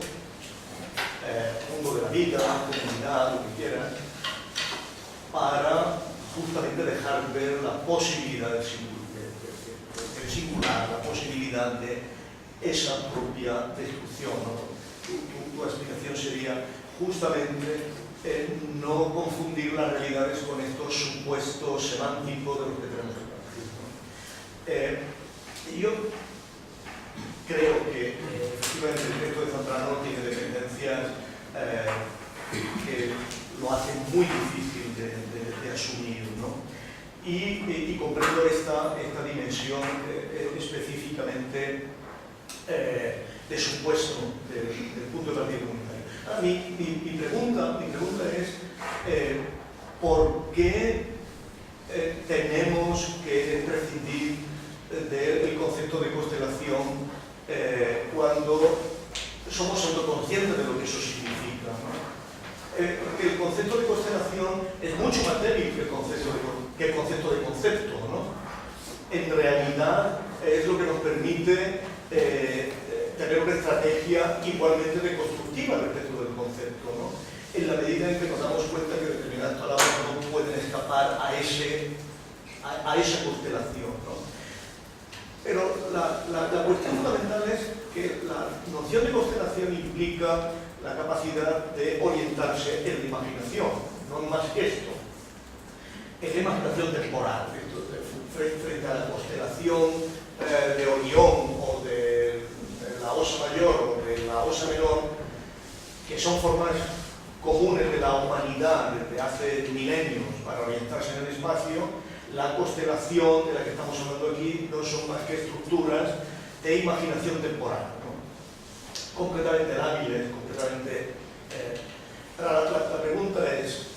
mundo de la vida, comunidad, lo que quieran, para justamente dejar ver la posibilidad del singular, la posibilidad de esa propia destrucción, ¿no? Tu explicación sería justamente no confundir las realidades con estos supuestos semánticos de los que tenemos que partir, ¿no? Yo creo que efectivamente el texto de Zambrano tiene dependencias que lo hacen muy difícil de asumir, ¿no? Y comprendo esta dimensión específicamente de supuesto del punto de partida comunitario. Ahora, mi pregunta es ¿por qué tenemos que prescindir del concepto de constelación cuando somos autoconscientes de lo que eso significa, ¿no? Porque el concepto de constelación es mucho más débil que el concepto de concepto, ¿no? En realidad es lo que nos permite tener una estrategia igualmente deconstructiva respecto del concepto, ¿no? esa constelación, ¿no? Pero la cuestión fundamental es que la noción de constelación implica la capacidad de orientarse en la imaginación, no más que esto. En la imaginación temporal, frente a la constelación de Orión o de la Osa Mayor o de la Osa Menor, que son formas comunes de la humanidad desde hace milenios para orientarse en el espacio, la constelación de la que estamos hablando aquí no son más que estructuras de imaginación temporal, ¿no? Completamente lábiles, completamente... la pregunta es,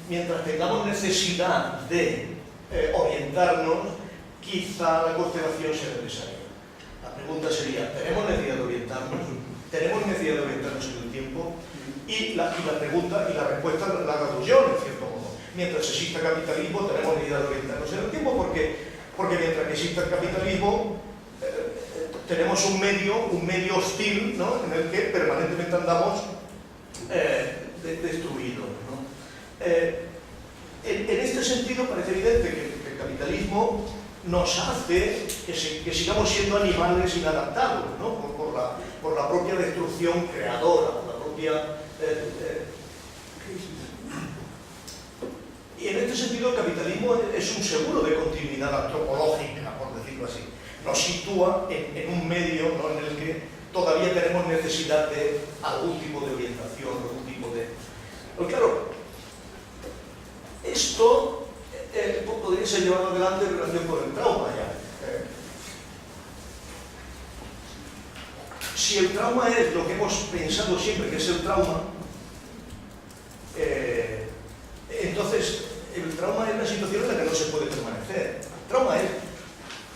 mientras tengamos necesidad de orientarnos, quizá la constelación sea necesaria. La pregunta sería, ¿tenemos necesidad de orientarnos? ¿Tenemos necesidad de orientarnos en el tiempo? Y la respuesta la hago yo, en cierto modo. Mientras exista capitalismo, tenemos necesidad de orientarnos en el tiempo, porque mientras exista el capitalismo, tenemos un medio hostil, ¿no?, en el que permanentemente andamos destruidos, ¿no? En este sentido parece evidente que el capitalismo nos hace que sigamos siendo animales inadaptados, ¿no?, por la propia destrucción creadora, por la propia... y en este sentido el capitalismo es un seguro de continuidad antropológica, por decirlo así. Nos sitúa en un medio, ¿no?, en el que todavía tenemos necesidad de algún tipo de orientación, algún tipo de... Pero claro, esto podría ser llevado adelante en relación con el trauma ya. Si el trauma es lo que hemos pensado siempre que es el trauma, entonces el trauma es una situación en la que no se puede permanecer. El trauma es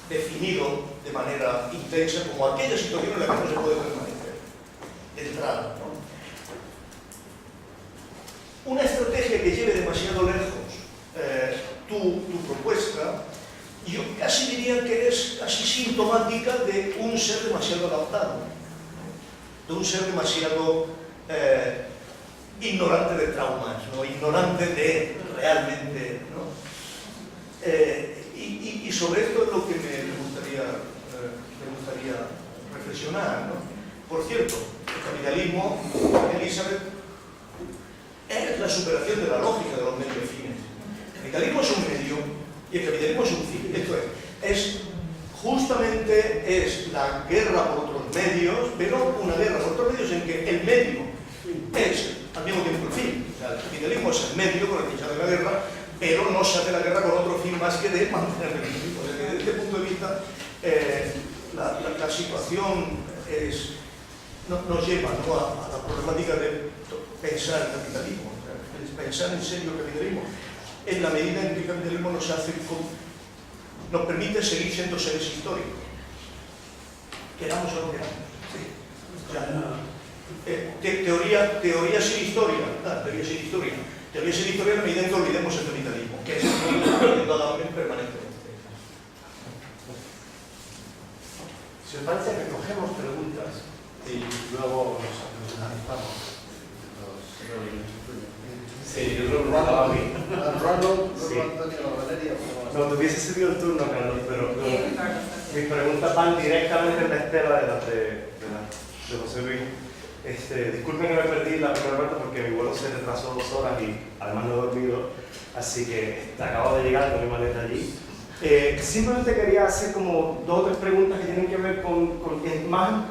definido de manera intensa como aquella situación en la que no se puede permanecer, de entrada, ¿no? Una estrategia que lleve demasiado lejos tu propuesta, yo casi diría que es casi sintomática de un ser demasiado adaptado, de un ser demasiado ignorante de traumas, ¿no?, ignorante de realmente, ¿no? Y sobre esto es lo que me gustaría reflexionar, ¿no? Por cierto, el capitalismo, Elizabeth, es la superación de la lógica de los medios fines. El capitalismo es un medio y el capitalismo es un fin. Esto es justamente la guerra por otros medios, pero una guerra por otros medios en que el medio es al mismo tiempo el fin. O sea, el capitalismo es el medio con el que se hace la guerra, pero no se hace la guerra con otro fin más que de mantener el equilibrio. O sea, que desde este punto de vista, la situación nos lleva, ¿no?, a la problemática de pensar en capitalismo, pensar en serio el capitalismo, en la medida en que el capitalismo nos permite seguir siendo seres históricos, queramos o no queramos. Sí. O sea, teoría sin historia, teoría sin historia en la medida en que olvidemos el capitalismo, que es permanentemente. Si os parece, recogemos preguntas y luego nos analizamos. Sí, yo creo que estaba a mí. Ronald, Sí. Antonio, Valeria. No, te hubiese seguido el turno, Carlos, pero mis preguntas van directamente en la estela de las de José Luis. Disculpen que me perdí la primera parte porque mi vuelo se retrasó 2 horas y además no he dormido, así que acabo de llegar con mi maleta allí. Simplemente quería hacer como 2 o 3 preguntas que tienen que ver con más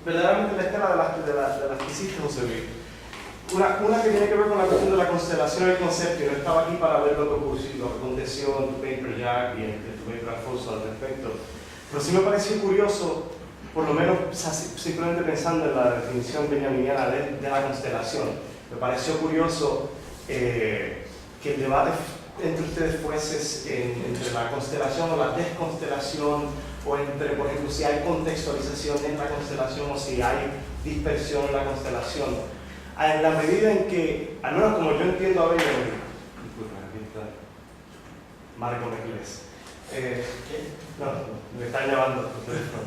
verdaderamente la estela de las que hiciste, José Luis. Una que tiene que ver con la cuestión de la constelación del concepto, y no estaba aquí para ver lo que aconteció en tu paper Jack y en tu paper Alfonso al respecto, pero sí me pareció curioso, por lo menos simplemente pensando en la definición benjaminiana de la constelación, me pareció curioso que el debate entre ustedes fuese entre la constelación o la desconstelación, o entre, por ejemplo, si hay contextualización en la constelación o si hay dispersión en la constelación. En la medida en que, al menos como yo entiendo a ver, disculpen, aquí está Marco Mecles. No, me están llamando por teléfono.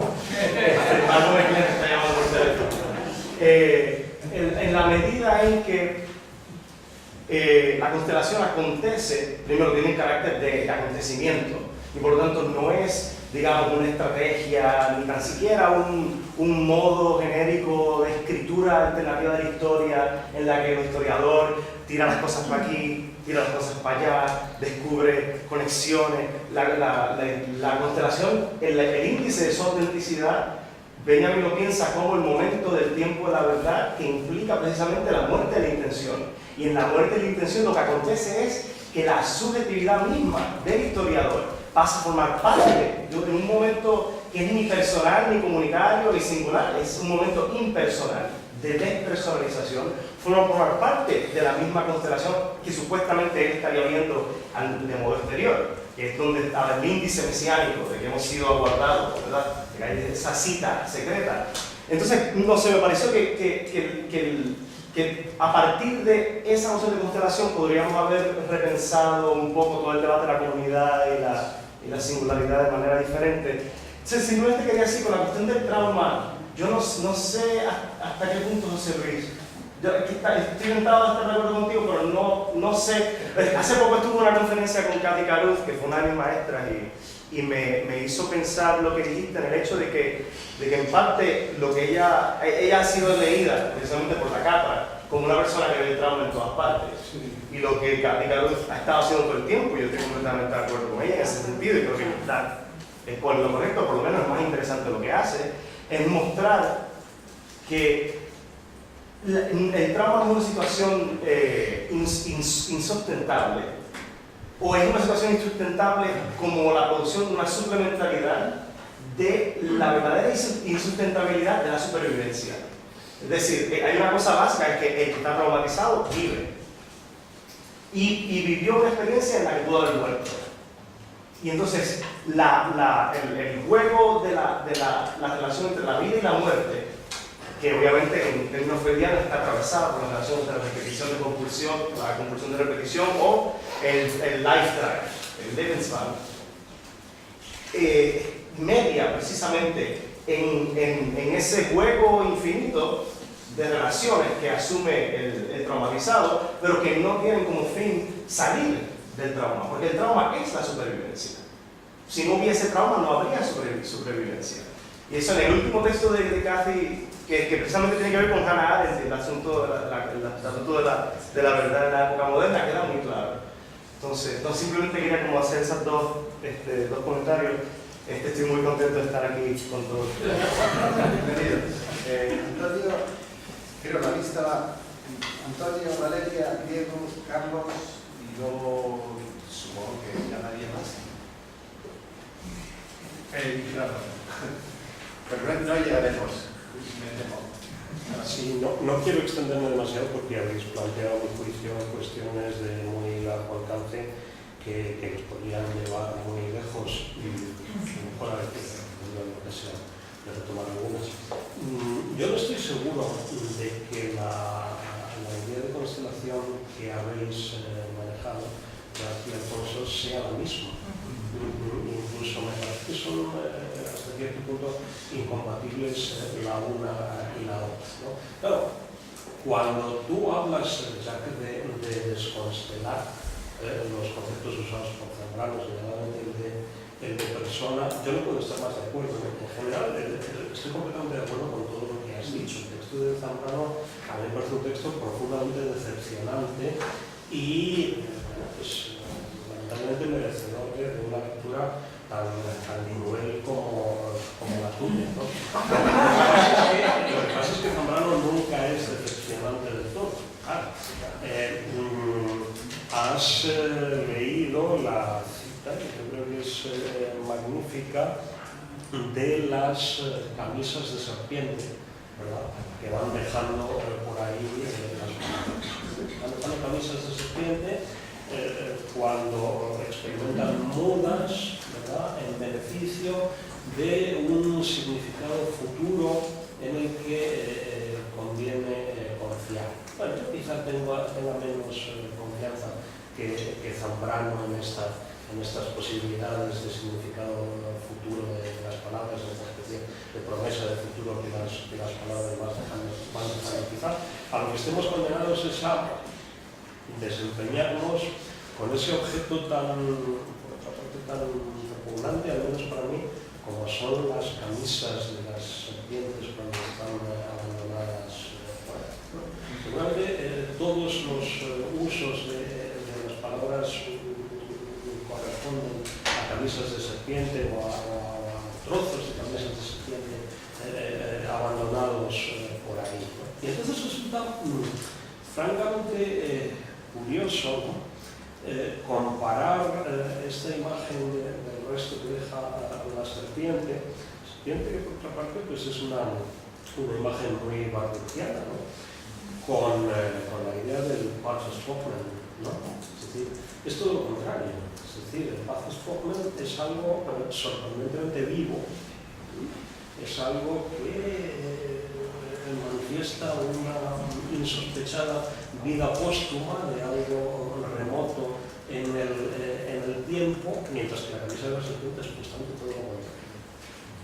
Marco Mecles me está llamando por teléfono. En la medida en que la constelación acontece, primero tiene un carácter de acontecimiento y por lo tanto no es, digamos, una estrategia ni tan siquiera un modo genérico de escritura alternativa de la historia en la que el historiador tira las cosas para aquí, tira las cosas para allá, descubre conexiones. La constelación, el índice de su autenticidad, Benjamin lo piensa como el momento del tiempo de la verdad que implica precisamente la muerte de la intención. Y en la muerte de la intención lo que acontece es que la subjetividad misma del historiador pasa a formar parte de un momento que es ni personal, ni comunitario, ni singular, es un momento impersonal, de despersonalización, forma formar parte de la misma constelación que supuestamente él estaría viendo de modo exterior, que es donde está el índice mesiánico de que hemos sido aguardados, ¿verdad? Que hay esa cita secreta. Entonces, no sé, me pareció que a partir de esa noción de constelación podríamos haber repensado un poco todo el debate de la comunidad y la singularidad de manera diferente. Entonces, simplemente quería decir, con la cuestión del trauma, yo no sé hasta qué punto, José Luis, estoy tentado a estar de acuerdo contigo, pero no sé. Hace poco estuve en una conferencia con Katy Caruz, que fue una de mis maestras, y me hizo pensar lo que dijiste en el hecho de que en parte lo que ella ha sido leída precisamente por la cátedra como una persona que ve el trauma en todas partes. Y lo que Katy Caruz ha estado haciendo todo el tiempo, yo estoy completamente de acuerdo con ella en ese sentido, y creo que es por lo correcto, por lo menos es más interesante lo que hace, es mostrar que el trauma es una situación insustentable, o es una situación insustentable como la producción de una suplementariedad de la verdadera insustentabilidad de la supervivencia. Es decir, hay una cosa básica, es que el que está traumatizado vive y vivió una experiencia en la que pudo haber muerto. Y entonces el juego de la relación entre la vida y la muerte, que obviamente en términos freudianos está atravesada por la relación entre la repetición de compulsión, la compulsión de repetición, o el life drive, el Lebensplan, media precisamente en ese juego infinito de relaciones que asume el traumatizado, pero que no tienen como fin salir del trauma, porque el trauma es la supervivencia. Si no hubiese trauma, no habría supervivencia. Y eso en el último texto de Kathy, que precisamente tiene que ver con Hannah Arendt, el asunto de la verdad en la época moderna, queda muy claro. Entonces simplemente quería como hacer esos dos comentarios. Estoy muy contento de estar aquí con todos ustedes. Bienvenido. Antonio, creo la lista va Antonio, Valeria, Diego, Carlos y luego supongo que ya nadie más. Claro. Pero no llegaremos. Sí, no quiero extenderme demasiado porque habéis planteado mi juicio cuestiones de muy largo alcance que nos podrían llevar muy lejos y mejor a veces lo que sea de retomar algunas. Yo no estoy seguro de que la idea de constelación que habéis manejado, García Alfonso, sea la misma. Incluso me parece que son hasta cierto punto incompatibles la una y la otra, ¿no? Claro, cuando tú hablas, Jacques, de desconstelar los conceptos usados por Zambrano, generalmente el de persona, yo no puedo estar más de acuerdo. En general, estoy completamente de acuerdo con todo lo que has dicho. El texto de Zambrano a mí me parece un texto profundamente decepcionante y pues, lamentablemente merecedor de una lectura tan cruel como la tuya, ¿no? Lo que pasa es que Zambrano nunca es decepcionante del todo. Has leído la cita, que yo creo que es magnífica, de las camisas de serpiente, ¿verdad? Que van dejando por ahí van dejando camisas de serpiente cuando experimentan mudas, ¿verdad? En beneficio de un significado futuro en el que conviene confiar. Bueno, yo quizás tenga menos confianza que Zambrano en estas posibilidades de significado futuro de las palabras, en esta especie de promesa de futuro que las palabras van dejando. Quizá a lo que estemos condenados es a desempeñarnos con ese objeto tan, por otra parte, tan repugnante, al menos para mí, como son las camisas de las serpientes cuando están abandonadas fuera. Seguramente todos los usos de las palabras corresponden a camisas de serpiente o a trozos de camisas de serpiente abandonados por ahí, ¿no? Y entonces resulta francamente curioso, ¿no? Comparar esta imagen del resto que deja la serpiente que por otra parte pues es una imagen muy barroquiana, ¿no? Con la idea del Pathos Fogman, ¿no? Es decir, es todo lo contrario. Es decir, el Pathos Fogman es algo sorprendentemente vivo, es algo que manifiesta una insospechada vida póstuma de algo remoto en el tiempo, mientras que la camisa de la serpiente es justamente todo lo contrario.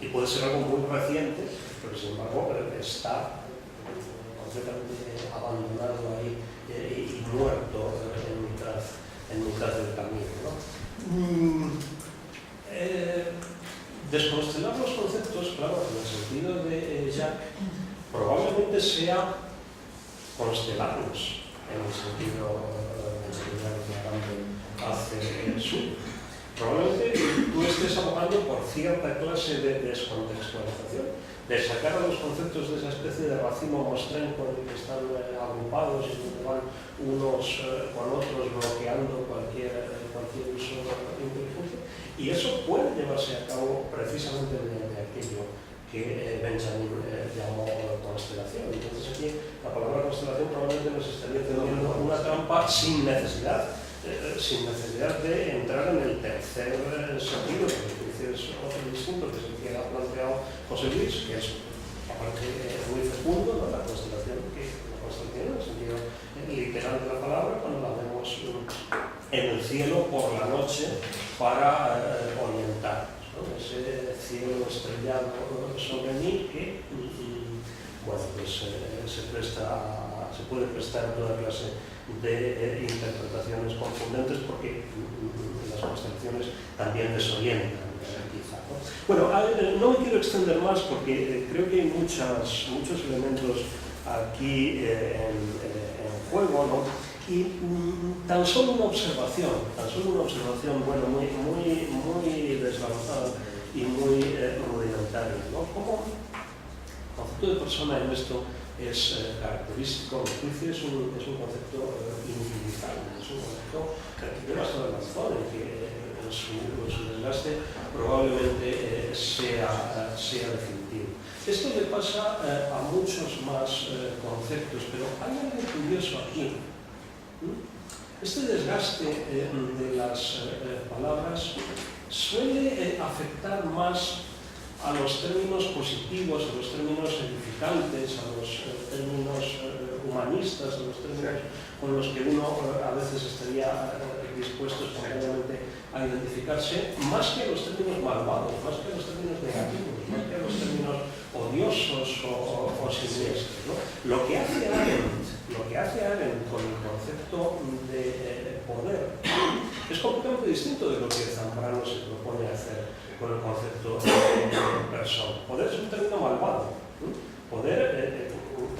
Y puede ser algo muy reciente, pero sin embargo está completamente abandonado ahí y muerto en mitad del camino, ¿no? Desconstelar los conceptos, claro, en el sentido de Jacques, probablemente sea constelarlos, en el sentido que Campbell hace su. Probablemente tú estés abogando por cierta clase de descontextualización, de sacar a los conceptos de esa especie de racimo mostrenco en el que están agrupados y donde van unos con otros bloqueando cualquier uso inteligente. Y eso puede llevarse a cabo precisamente mediante aquello que Benjamin llamó constelación. Entonces aquí la palabra constelación probablemente nos estaría teniendo una trampa sin necesidad de entrar en el tercer sentido, que es otro distinto, que es el que ha planteado José Luis, que es aparte muy fecundo, ¿no? La constelación en el sentido literal de la palabra, cuando la vemos en el cielo por la noche para orientarnos, ¿no? Ese cielo estrellado sobre mí que bueno, pues, se puede prestar a toda clase de interpretaciones confundentes porque las constelaciones también desorientan, quizá, ¿no? Bueno, no me quiero extender más porque creo que hay muchos elementos aquí en juego, ¿no? Y tan solo una observación, bueno, muy deslavazada y muy rudimentaria, ¿no? Como concepto de persona en esto es característico, el juicio es un concepto inutilizable, es un concepto que lleva toda la razón, que su desgaste probablemente sea definitivo. Esto le pasa a muchos más conceptos, pero hay algo curioso aquí. Este desgaste de las palabras suele afectar más a los términos positivos, a los términos edificantes, a los términos humanistas, a los términos con los que uno a veces estaría dispuesto espontáneamente a identificarse, más que a los términos malvados, más que a los términos negativos, más que a los términos odiosos o siniestros, ¿no? Lo que hace Arendt con el concepto de poder es completamente distinto de lo que Zambrano se propone hacer con el concepto de persona. Poder es un término malvado. Poder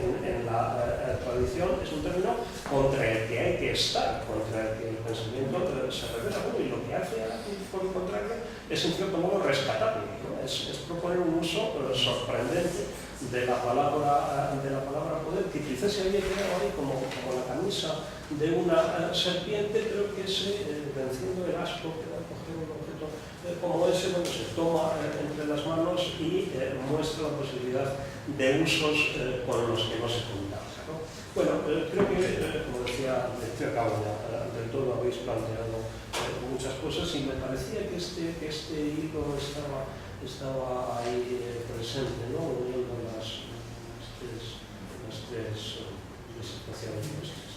en la tradición es un término contra el que hay que estar, contra el que el pensamiento se revela. Y lo que hace, por el contrario, es en cierto modo rescatable, ¿no? Es proponer un uso sorprendente de la palabra poder, que quizás se había quedado ahí como la camisa de una serpiente, pero que venciendo el asco que va a coger un objeto como ese, bueno, se toma entre las manos y muestra la posibilidad de usos con los que no se contaba, ¿no? Bueno, creo que, como decía, acabo ya, del todo habéis planteado muchas cosas y me parecía que este hilo estaba ahí presente, ¿no? Uniendo las tres disertaciones nuestras.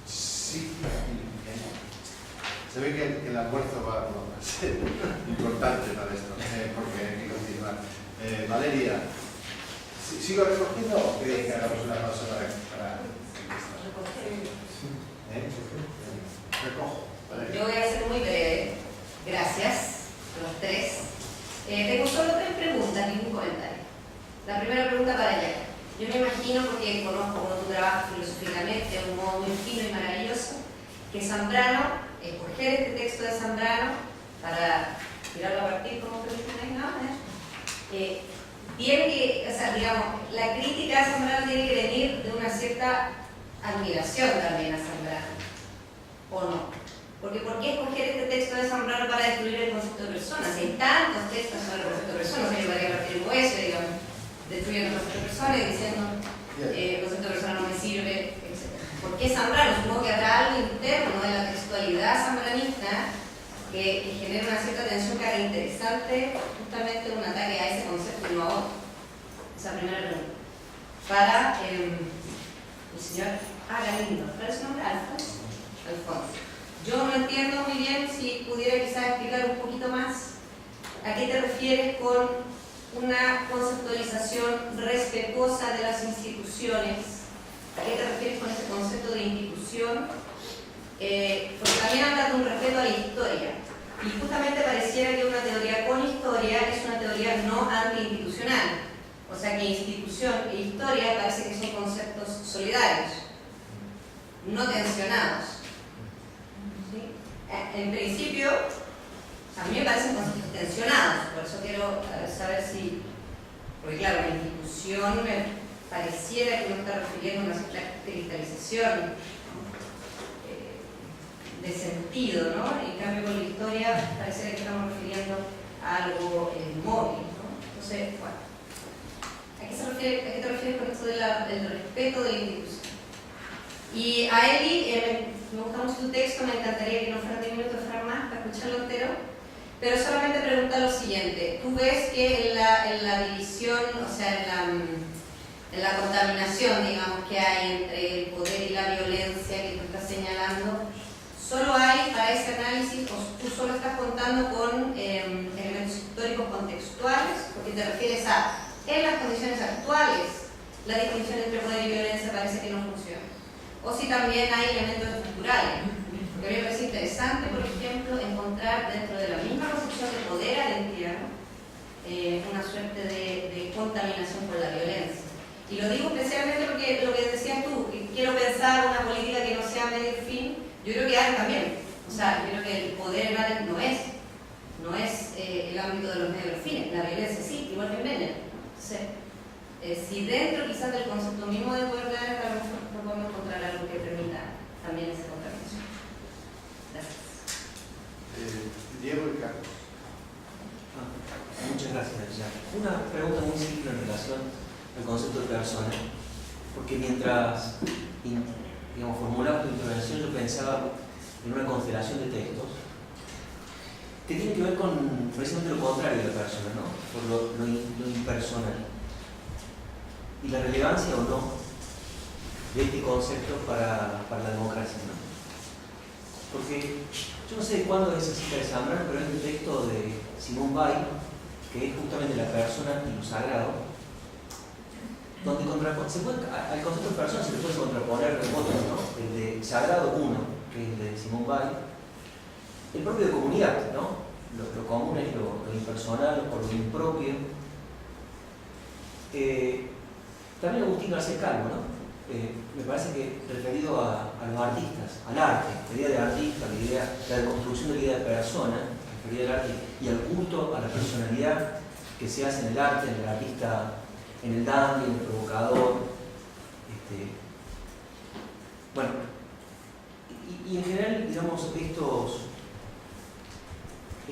Sí, se ve que el almuerzo va a ser importante para esto, porque hay que continuar. Valeria, ¿sigo recogiendo o queréis que hagamos una pausa para Yo me imagino, porque conozco cómo tú trabajas filosóficamente de un modo muy fino y maravilloso, que Zambrano, escoger este texto de Zambrano para tirarlo a partir como que dicen, ¿no? Tiene que, o sea, digamos, la crítica a Zambrano tiene que venir de una cierta admiración también a Zambrano, ¿o no? Porque ¿por qué escoger este texto de Zambrano para destruir el concepto de persona? Si hay tantos textos sobre el concepto de persona, o sea, yo podría partir como ese, digamos, destruyendo el concepto de persona y diciendo el concepto de persona no me sirve, etc. ¿Por qué Zambrano? Supongo que habrá algo interno de la textualidad zambranista que genera una cierta tensión que haga interesante justamente un ataque a ese concepto y no a otro. Esa primera pregunta. Para el señor Galindo, ¿cuál es su nombre? Alfonso. Yo no entiendo muy bien, si pudiera quizás explicar un poquito más a qué te refieres con una conceptualización respetuosa de las instituciones. ¿A qué te refieres con ese concepto de institución? Porque también habla de un respeto a la historia. Y justamente pareciera que una teoría con historia es una teoría no anti-institucional. O sea que institución e historia parece que son conceptos solidarios, no tensionados. ¿Sí? En principio, a mí me parecen conceptos tensionados, por eso quiero saber si, porque claro, la institución me pareciera que uno está refiriendo a una cierta cristalización de sentido, ¿no? En cambio con la historia pareciera que estamos refiriendo a algo móvil, ¿no? Entonces, bueno, ¿a qué te refieres con esto del respeto de la institución? Y a Eli, me gusta mucho tu texto, me encantaría que no fueran 10 minutos, fueran más para escucharlo entero, pero solamente pregunta lo siguiente: ¿tú ves que en la división, o sea, en la contaminación, digamos, que hay entre el poder y la violencia que tú estás señalando, solo hay para ese análisis, o tú solo estás contando con elementos históricos contextuales, porque te refieres a, en las condiciones actuales, la distinción entre poder y violencia parece que no funciona? O si también hay elementos estructurales. Porque a mí me parece interesante, por ejemplo, encontrar dentro de la misma concepción de poder identitario una suerte de contaminación por la violencia. Y lo digo especialmente porque lo que decías tú, que quiero pensar una política que no sea medio fin, yo creo que hay también. O sea, yo creo que el poder en Arendt no es el ámbito de los medios fines, la violencia sí, igual que en Benjamin. Si dentro quizás del concepto mismo de poder de Arendt, a lo mejor no podemos encontrar algo que permita también esa contradicción. Gracias. Diego y Carlos. Muchas gracias. Una pregunta muy simple en relación al concepto de persona, porque mientras formulaba tu intervención yo pensaba en una constelación de textos que tiene que ver con precisamente lo contrario de la persona, ¿no? Por lo impersonal y la relevancia o no de este concepto para la democracia, ¿no? Porque yo no sé cuándo es esa cita de Zambrano, pero es un texto de Simone Weil, que es justamente la persona y lo sagrado, donde al concepto de persona se le puede contraponer otro, ¿no? El de sagrado uno, que es el de Simone Weil, el propio de comunidad, ¿no? Lo común es lo impersonal o lo impropio. También Agustín García Calvo, ¿no? Me parece que referido a los artistas, al arte, la idea de artista, la deconstrucción de la idea de persona, referida al arte y al culto a la personalidad que se hace en el arte, en el artista, en el dandy, en el provocador. Bueno, y en general, digamos,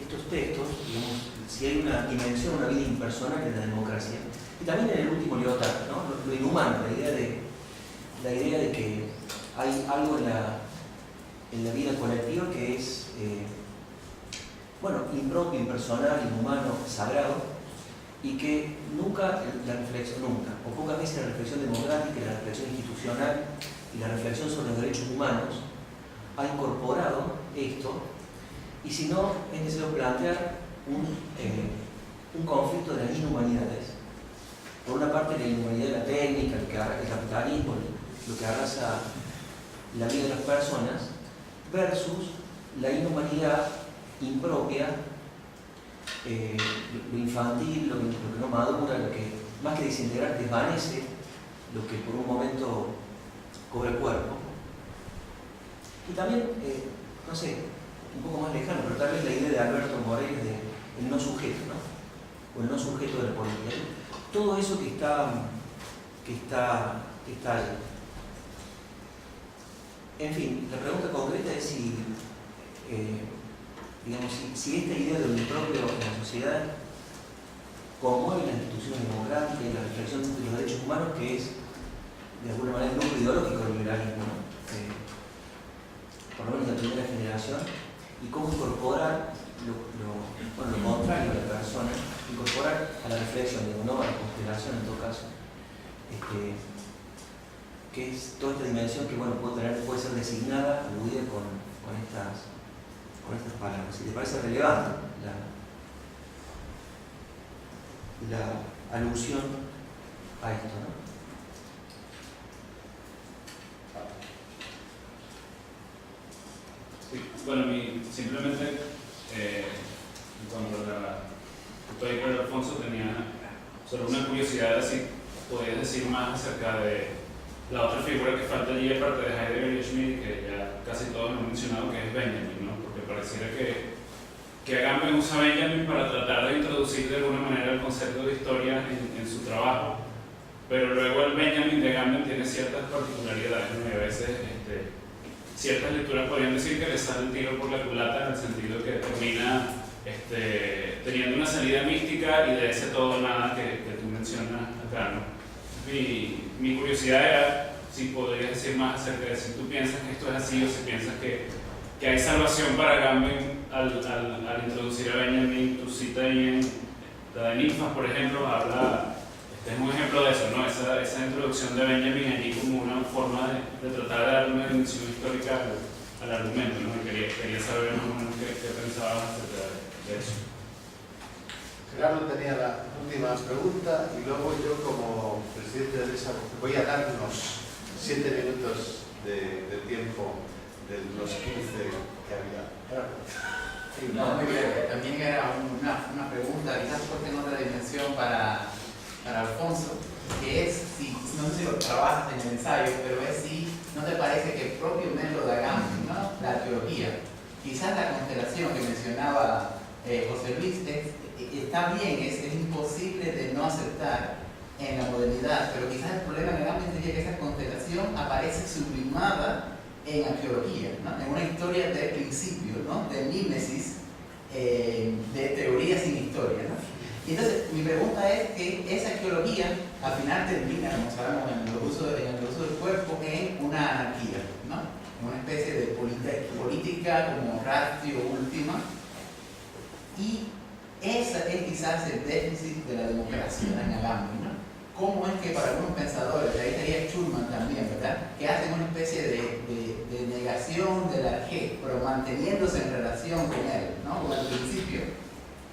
estos textos, digamos, si hay una dimensión, una vida impersonal en la democracia, y también en el último Lyotard, ¿no? Lo inhumano, la idea de que hay algo en la vida colectiva que es impropio, impersonal, inhumano, sagrado, y que nunca, o pocas veces la reflexión democrática, la reflexión institucional y la reflexión sobre los derechos humanos ha incorporado esto, y si no, es necesario plantear un conflicto de las inhumanidades. Por una parte, la inhumanidad de la técnica, el capitalismo, lo que arrasa la vida de las personas, versus la inhumanidad impropia, lo infantil, lo que no madura, lo que más que desintegrar desvanece lo que por un momento cobra cuerpo. Y también, no sé, un poco más lejano, pero tal vez la idea de Alberto Moreira de el no sujeto, ¿no? O el no sujeto de la política. Todo eso que está ahí. En fin, la pregunta concreta es si, digamos, si esta idea de un propio en la sociedad conmueve las instituciones democráticas y la reflexión de los derechos humanos, que es de alguna manera el núcleo ideológico del liberalismo, ¿no? Por lo menos la primera generación, y cómo incorporar lo contrario a la persona, incorporar a la reflexión, digo, no a la constelación en todo caso, que es toda esta dimensión que bueno, puede ser designada, aludida con estas palabras. Si te parece relevante la alusión a esto, ¿no? Sí, bueno, simplemente cuando el paper de Alfonso tenía solo una curiosidad, así podías decir más acerca de la otra figura que falta allí aparte de Heidegger y Schmitt, que ya casi todos han mencionado, que es Benjamin, ¿no? Porque pareciera que Agamben usa Benjamin para tratar de introducir de alguna manera el concepto de historia en su trabajo, pero luego el Benjamin de Agamben tiene ciertas particularidades, ¿no? Y a veces ciertas lecturas podrían decir que le sale el tiro por la culata, en el sentido que termina teniendo una salida mística y de ese todo nada que tú mencionas acá, ¿no? Mi curiosidad era si podrías decir más acerca de si tú piensas que esto es así o si piensas que hay salvación para Agamben al introducir a Benjamin. Tu cita ahí en la de Ninfas, por ejemplo, habla, es un ejemplo de eso, ¿no? Esa introducción de Benjamin allí como una forma de tratar de dar una dimensión histórica al argumento, ¿no? Y quería saber más o menos qué pensabas acerca de eso. Gerardo tenía la última pregunta y luego yo como presidente de esa voy a dar unos 7 minutos de tiempo de los 15 que había. Sí, no, muy breve. También era una pregunta, quizás porque en otra dimensión para Alfonso, que es si, no sé si lo trabajas en el ensayo, pero es si no te parece que el propio método de Agamben, ¿no? La arqueología, quizás la constelación que mencionaba José Luis, está bien, es imposible de no aceptar en la modernidad, pero quizás el problema de Agamben sería que esa constelación aparece sublimada en arqueología, ¿no? En una historia de principio, ¿no? De mímesis, de teoría sin historia, ¿no? Y entonces mi pregunta es que esa arqueología al final termina, como sabemos, en el uso del cuerpo en una anarquía, ¿no? Una especie de política como ratio última, y esa es quizás el déficit de la democracia en Agamben, ¿no? ¿Cómo es que para algunos pensadores, de ahí estaría Schulman también, ¿verdad?, que hacen una especie de negación del arjé, pero manteniéndose en relación con él, ¿no?, con el principio,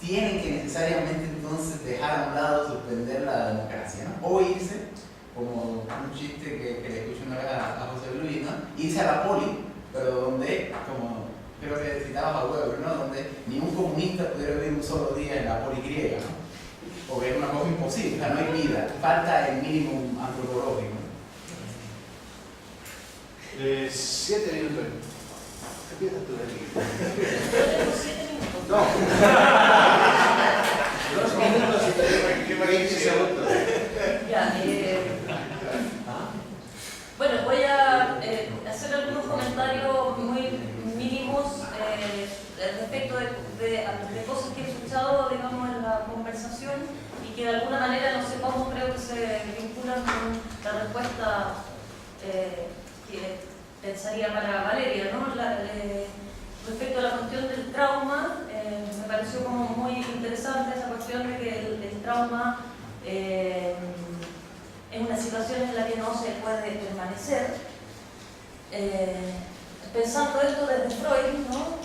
tienen que necesariamente entonces dejar a un lado, suspender la democracia, ¿no?, o irse, como un chiste que le escuché una vez a José Luis, ¿no?, irse a la poli, pero donde, como creo que citabas a Weber, ¿no?, donde ni un comunista pudiera vivir un solo día en la poli griega, ¿no?, porque es una cosa imposible, o sea, no hay vida, falta el mínimo antropológico. 7 minutos. ¿Qué piensas tú de aquí? No. 2 minutos y te digo 20 segundos. Ya, bueno, voy a hacer algunos comentarios muy mínimos respecto de cosas que he escuchado, digamos, en la conversación y que de alguna manera, no sé cómo, creo que se vinculan con la respuesta que pensaría para Valeria, ¿no? Respecto a la cuestión del trauma, me pareció como muy interesante esa cuestión de que el trauma es una situación en la que no se puede permanecer. Pensando esto desde Freud, ¿no?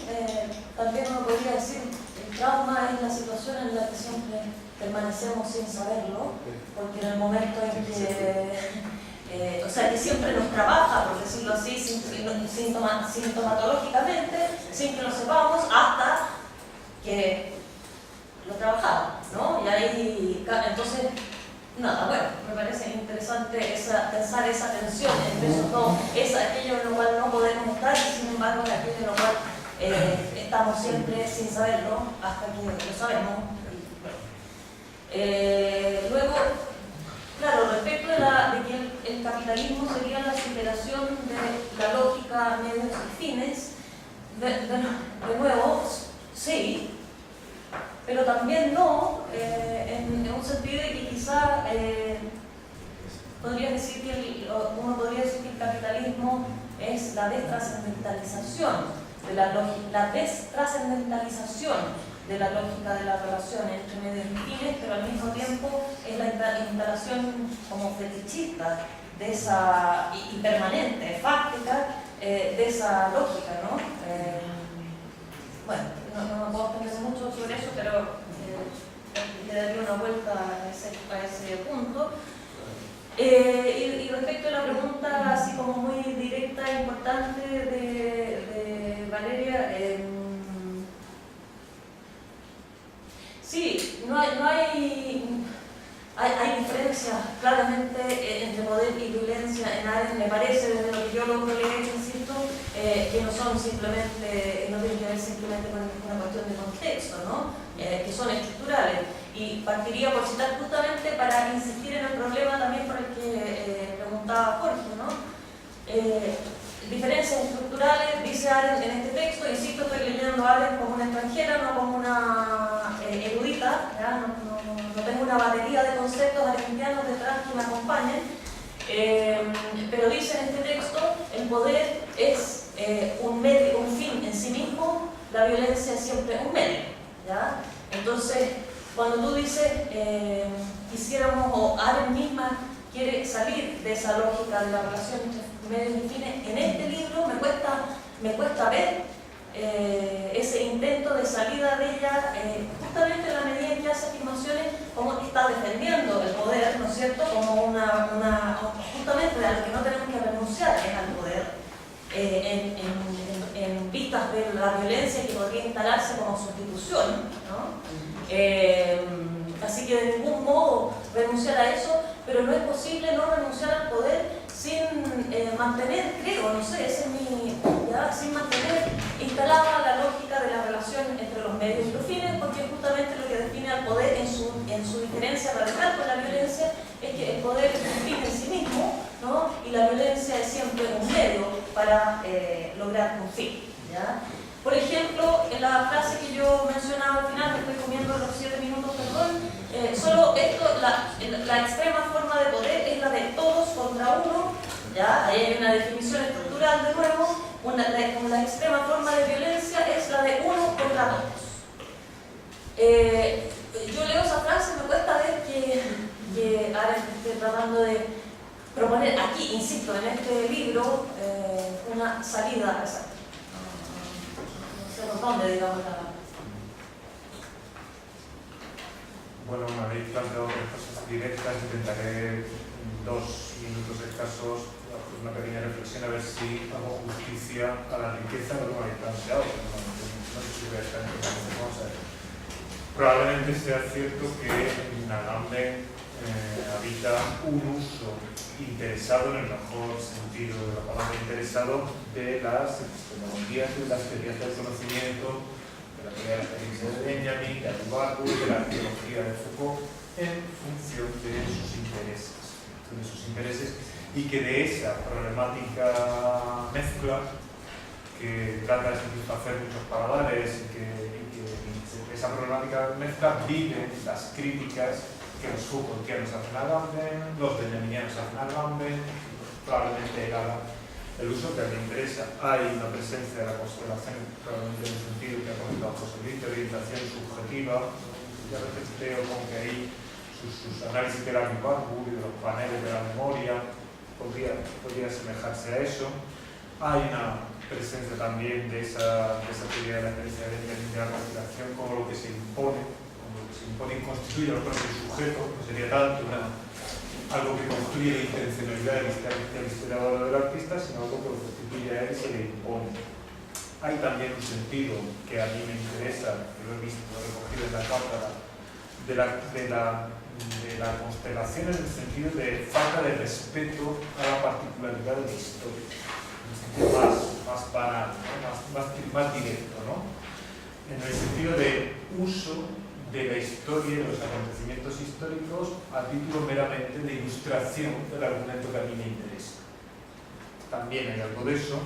También uno podría decir el trauma es la situación en la que siempre permanecemos sin saberlo, porque en el momento en que, o sea, que siempre nos trabaja, por decirlo así, sintomatológicamente, sin que lo sepamos, hasta que lo trabajamos, ¿no? Y ahí, entonces, nada, bueno, me parece interesante pensar esa tensión entre esos dos, es aquello en lo cual no podemos estar y sin embargo es aquello en lo cual estamos siempre sin saberlo hasta que lo sabemos. Luego, claro, respecto de que el capitalismo sería la superación de la lógica medios y fines, de nuevo, sí, pero también no, en un sentido de que quizá uno podría decir que el capitalismo es la destrascendentalización de la lógica, de la lógica de la relación entre medios y fines, pero al mismo tiempo es la instalación como fetichista de esa, y permanente, fáctica, de esa lógica, ¿no? Bueno, no puedo extender mucho sobre eso, pero le daría una vuelta a ese punto. Y respecto a la pregunta así como muy directa e importante de Valeria, sí, hay diferencias claramente entre poder y violencia en áreas, me parece, desde lo que yo logro leer, insisto, que no son simplemente, no tienen que ver simplemente con una cuestión de contexto, ¿no? Que son estructurales. Y partiría por citar justamente para insistir en el problema también por el que preguntaba Jorge, ¿no? Diferencias estructurales, dice Arendt en este texto, insisto, estoy leyendo a Arendt como una extranjera, no como una erudita, ¿ya? No tengo una batería de conceptos arendtianos detrás que me acompañen, pero dice en este texto, el poder es un medio, un fin en sí mismo, la violencia es siempre un medio, ¿ya? Entonces, cuando tú dices, quisiéramos, o Arendt misma quiere salir de esa lógica de la relación entre medios y fines, en este libro me cuesta ver ese intento de salida de ella, justamente en la medida en que hace afirmaciones como que está defendiendo el poder, ¿no es cierto?, como justamente a lo que no tenemos que renunciar es al poder, en vistas de la violencia que podría instalarse como sustitución, ¿no? Así que de ningún modo renunciar a eso, pero no es posible no renunciar al poder sin mantener, creo, no sé, ese es mi, ¿ya? Sin mantener instalada la lógica de la relación entre los medios y los fines, porque justamente lo que define al poder en su diferencia radical con la violencia es que el poder es un fin en sí mismo, ¿no? Y la violencia es siempre un medio para lograr un fin, ¿ya? Por ejemplo, en la frase que yo mencionaba al final, que estoy comiendo los 7 minutos, perdón, solo esto, la extrema forma de poder es la de todos contra uno, ¿ya? Ahí hay una definición estructural de nuevo, la extrema forma de violencia es la de uno contra todos. Yo leo esa frase, me cuesta ver que ahora estoy tratando de proponer aquí, insisto, en este libro, una salida a esa. ¿Dónde, digamos, Bueno, me habéis planteado respuestas directas, intentaré en 2 minutos escasos hacer una pequeña reflexión a ver si hago justicia a la riqueza que me habéis planteado. No sé si voy a estar en cosas. Probablemente sea cierto que en Agamben habita un uso interesado, en el mejor sentido de la palabra interesado, de las epistemologías y de las teorías del conocimiento, de la teoría de la experiencia de Benjamin, de Alvarado, de la arqueología de Foucault, en función de sus intereses, y que de esa problemática mezcla que trata de satisfacer muchos paladares y que esa problemática mezcla vive las críticas que los Foucaultianos hacen a Agamben, los benjaminianos hacen a Agamben, probablemente el uso que a mí me interesa. Hay una presencia de la constelación, probablemente en el sentido que ha comentado José Luis, de orientación subjetiva. Ya a veces creo con que ahí sus análisis de la Ribarbu y de los paneles de la memoria podría asemejarse a eso. Hay una presencia también de esa teoría de la experiencia de la constelación como lo que se impone y constituye al propio sujeto, no sería tanto algo que construye la intencionalidad del historiador o del artista, sino algo que lo constituye a él y se le impone. Hay también un sentido que a mí me interesa, que lo he visto, lo he recogido en la carta, de de la constelación en el sentido de falta de respeto a la particularidad de la historia, en el sentido más banal, ¿no? más directo, ¿no? En el sentido de uso de la historia y de los acontecimientos históricos a título meramente de ilustración del argumento que a mí me interesa. También hay algo de eso,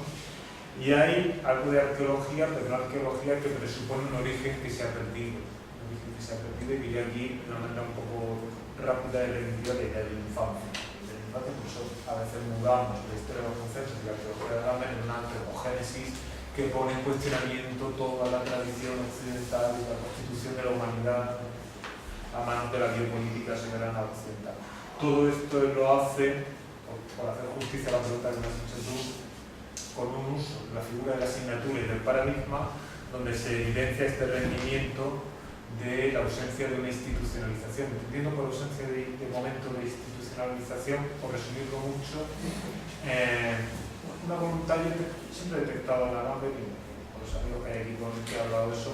y hay algo de arqueología, pero una arqueología que presupone un origen que se ha perdido. Y que yo aquí, de una manera un poco rápida, he remitido a la idea de la infancia. De la infancia, por eso a veces mudamos la historia de los conceptos y la arqueología de Agamben en una antropogénesis que pone en cuestionamiento toda la tradición occidental y la constitución de la humanidad a manos de la biopolítica soberana occidental. Todo esto él lo hace, por hacer justicia a la pregunta que me has hecho tú, con un uso de la figura de la asignatura y del paradigma, donde se evidencia este rendimiento de la ausencia de una institucionalización. Entendiendo por ausencia de momento de institucionalización, por resumirlo mucho, una voluntad, yo siempre he detectado en la Agamben, y por los amigos que hay aquí con los que he hablado de eso,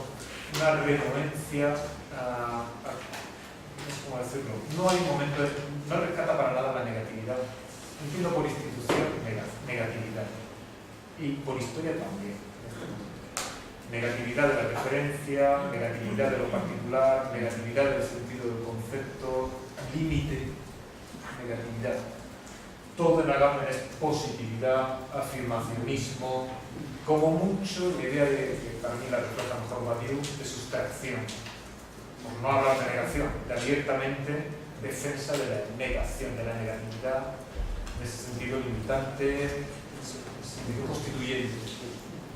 una renuencia a ¿cómo decirlo? No hay momento, no rescata para nada la negatividad. Entiendo por institución negatividad, y por historia también. Negatividad de la referencia, negatividad de lo particular, negatividad del sentido del concepto, límite, negatividad. Todo en Agamben es positividad, afirmacionismo, como mucho la idea de, que para mí la refleja mejor Badiou, de sustracción. Por no hablar de negación, de abiertamente defensa de la negación, de la negatividad, en ese sentido limitante, en ese sentido constituyente.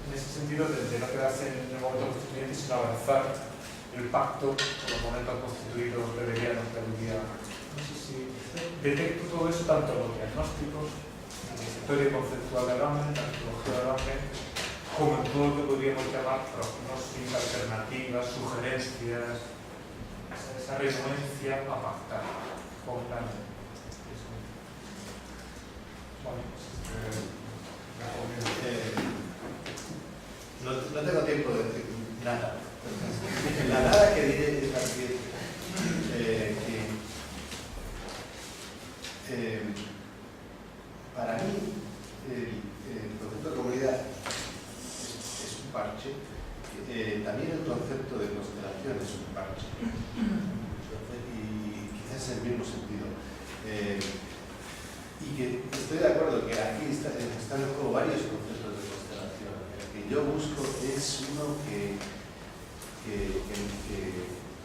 En ese sentido, de no quedarse en el momento constituyente, sino avanzar el pacto con los momentos constituidos beberianos que aludía. No sé si detecto todo eso tanto en los diagnósticos, en la historia conceptual de Agamben, en la arqueología de Agamben, como en todo lo que podríamos llamar prognosis, alternativas, sugerencias, esa renuencia a pactar con la mente. Bueno, no tengo tiempo de decir nada. La nada que diré es la siguiente. Para mí, el concepto de comunidad es un parche. También el concepto de constelación es un parche. Y quizás en el mismo sentido. Y que estoy de acuerdo que aquí están en juego varios conceptos de constelación. El que yo busco es uno que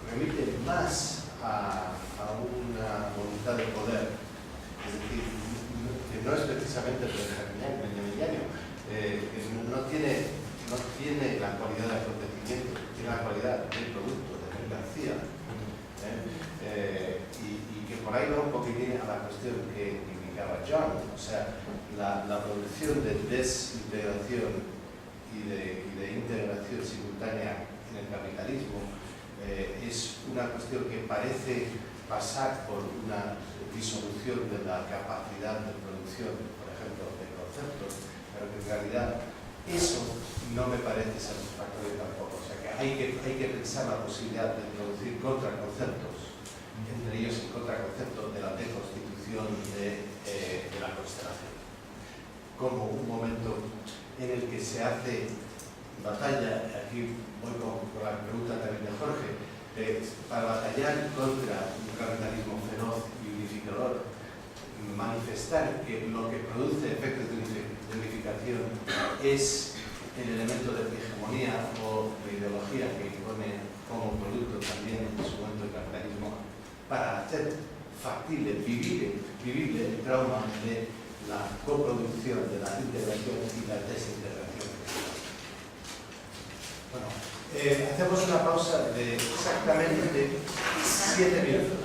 remite más a una voluntad de poder. Es decir, que no es precisamente el benjaminiano, que no tiene la cualidad de acontecimiento, tiene la cualidad del producto, de mercancía. Y que por ahí va un poquitín a la cuestión que indicaba John, o sea, la producción de desintegración y de integración simultánea en el capitalismo es una cuestión que parece pasar por una disolución de la capacidad de producción, por ejemplo, de conceptos, pero que en realidad eso no me parece satisfactorio tampoco. O sea, que hay que pensar la posibilidad de producir contraconceptos, entre ellos el contraconcepto de la deconstitución de la constelación, como un momento en el que se hace batalla. Aquí voy con la pregunta también de Jorge, para batallar contra un capitalismo feroz y unificador, manifestar que lo que produce efectos de unificación es el elemento de hegemonía o de ideología que impone como producto también en su momento el capitalismo, para hacer factible, vivible el trauma de la coproducción, de la integración y la desintegración. Bueno, hacemos una pausa de exactamente 7 minutos.